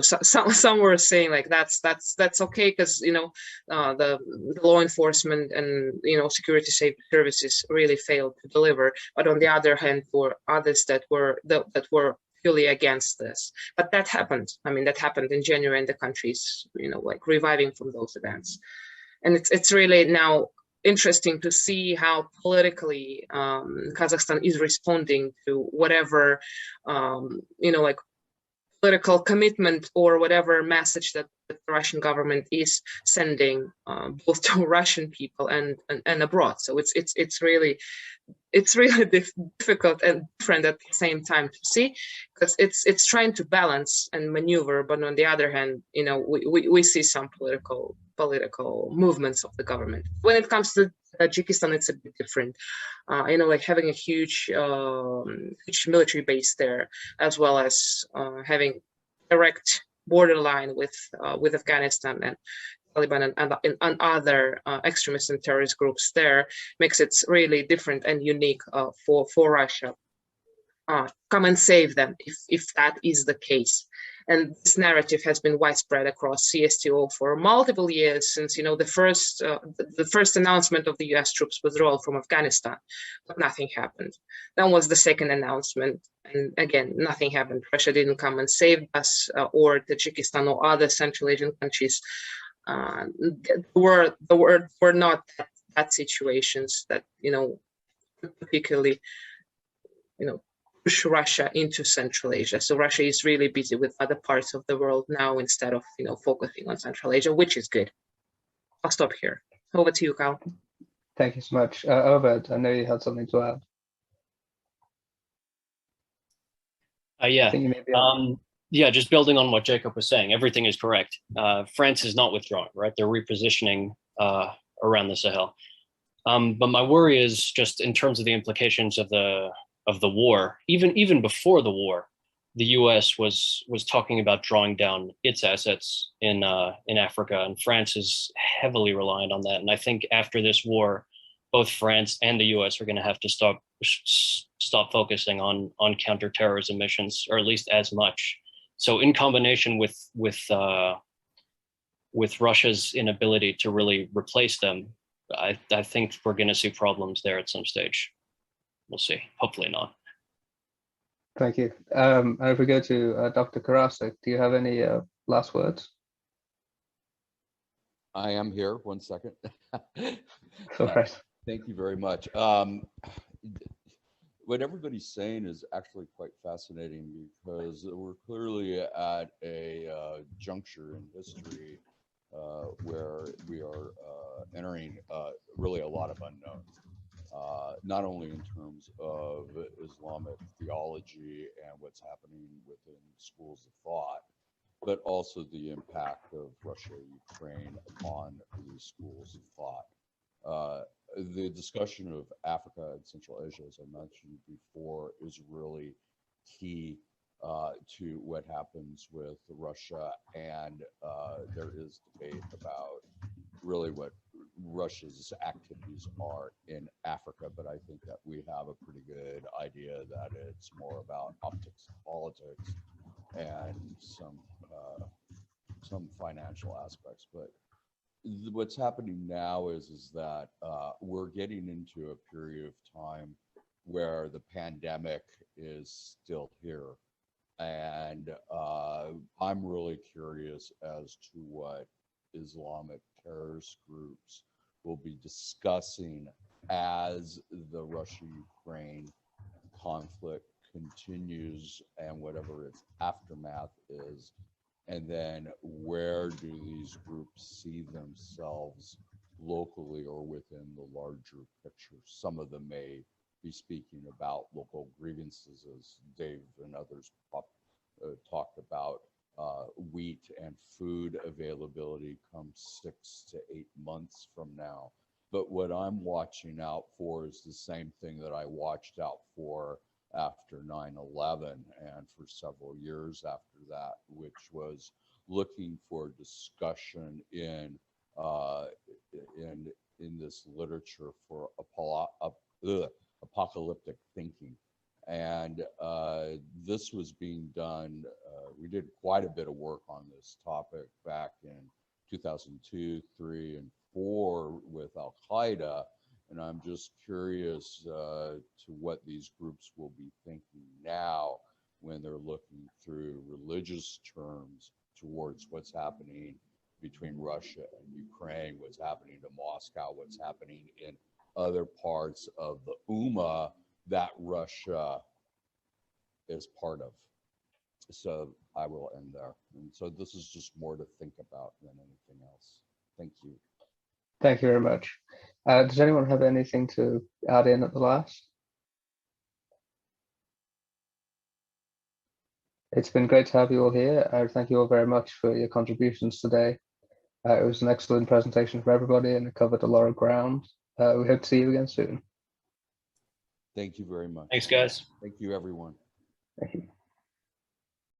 Some were saying that's okay because the law enforcement and security services really failed to deliver. But on the other hand, for others that were purely against this. But that happened. I mean, that happened in January, and the country's reviving from those events. And it's really now interesting to see how politically Kazakhstan is responding to whatever political commitment or whatever message that the Russian government is sending both to Russian people and abroad. So it's really difficult and different at the same time to see, because it's trying to balance and maneuver, but on the other hand, we see some political movements of the government. When it comes to Tajikistan, it's a bit different. Having a huge military base there, as well as having direct borderline with Afghanistan and Taliban and other extremist and terrorist groups there, makes it really different and unique for Russia. Come and save them if that is the case. And this narrative has been widespread across CSTO for multiple years since the first announcement of the U.S. troops withdrawal from Afghanistan, but nothing happened. Then was the second announcement, and again nothing happened. Russia didn't come and save us, or Tajikistan or other Central Asian countries. Were not that situations that particularly push Russia into Central Asia. So Russia is really busy with other parts of the world now instead of focusing on Central Asia, which is good. I'll stop here. Over to you, Kyle. Thank you so much. Oved, I know you had something to add. Yeah, just building on what Jacob was saying, everything is correct. France is not withdrawing, right? They're repositioning around the Sahel. But my worry is just in terms of the implications of the war. Even before the war, the U.S. was talking about drawing down its assets in Africa, and France is heavily reliant on that. And I think after this war, both France and the U.S. are going to have to stop focusing on counterterrorism missions, or at least as much. So in combination with Russia's inability to really replace them, I think we're going to see problems there at some stage. We'll see. Hopefully not. Thank you. And if we go to Dr. Karasik, do you have any last words? I am here. 1 second. All right. Thank you very much. What everybody's saying is actually quite fascinating, because we're clearly at a juncture in history where we are entering really a lot of unknowns, not only in terms of Islamic theology and what's happening within schools of thought, but also the impact of Russia-Ukraine upon these schools of thought. The discussion of Africa and Central Asia, as I mentioned before, is really key to what happens with Russia, and there is debate about really what Russia's activities are in Africa, but I think that we have a pretty good idea that it's more about optics, politics, and some financial aspects. But what's happening now is that we're getting into a period of time where the pandemic is still here. And I'm really curious as to what Islamic terrorist groups will be discussing as the Russia-Ukraine conflict continues and whatever its aftermath is. And then where do these groups see themselves locally or within the larger picture? Some of them may be speaking about local grievances, as Dave and others talked about. Wheat and food availability come 6 to 8 months from now. But what I'm watching out for is the same thing that I watched out for after 9/11 and for several years after that, which was looking for discussion in this literature for apocalyptic thinking. And this was being done. We did quite a bit of work on this topic back in 2002, 3, and 4 with Al-Qaeda. And I'm just curious to what these groups will be thinking now when they're looking through religious terms towards what's happening between Russia and Ukraine, what's happening to Moscow, what's happening in other parts of the Ummah that Russia is part of. So I will end there. And so this is just more to think about than anything else. Thank you. Thank you very much. Does anyone have anything to add in at the last? It's been great to have you all here. Thank you all very much for your contributions today. It was an excellent presentation for everybody, and it covered a lot of ground. We hope to see you again soon. Thank you very much. Thanks, guys. Thank you, everyone. Thank you.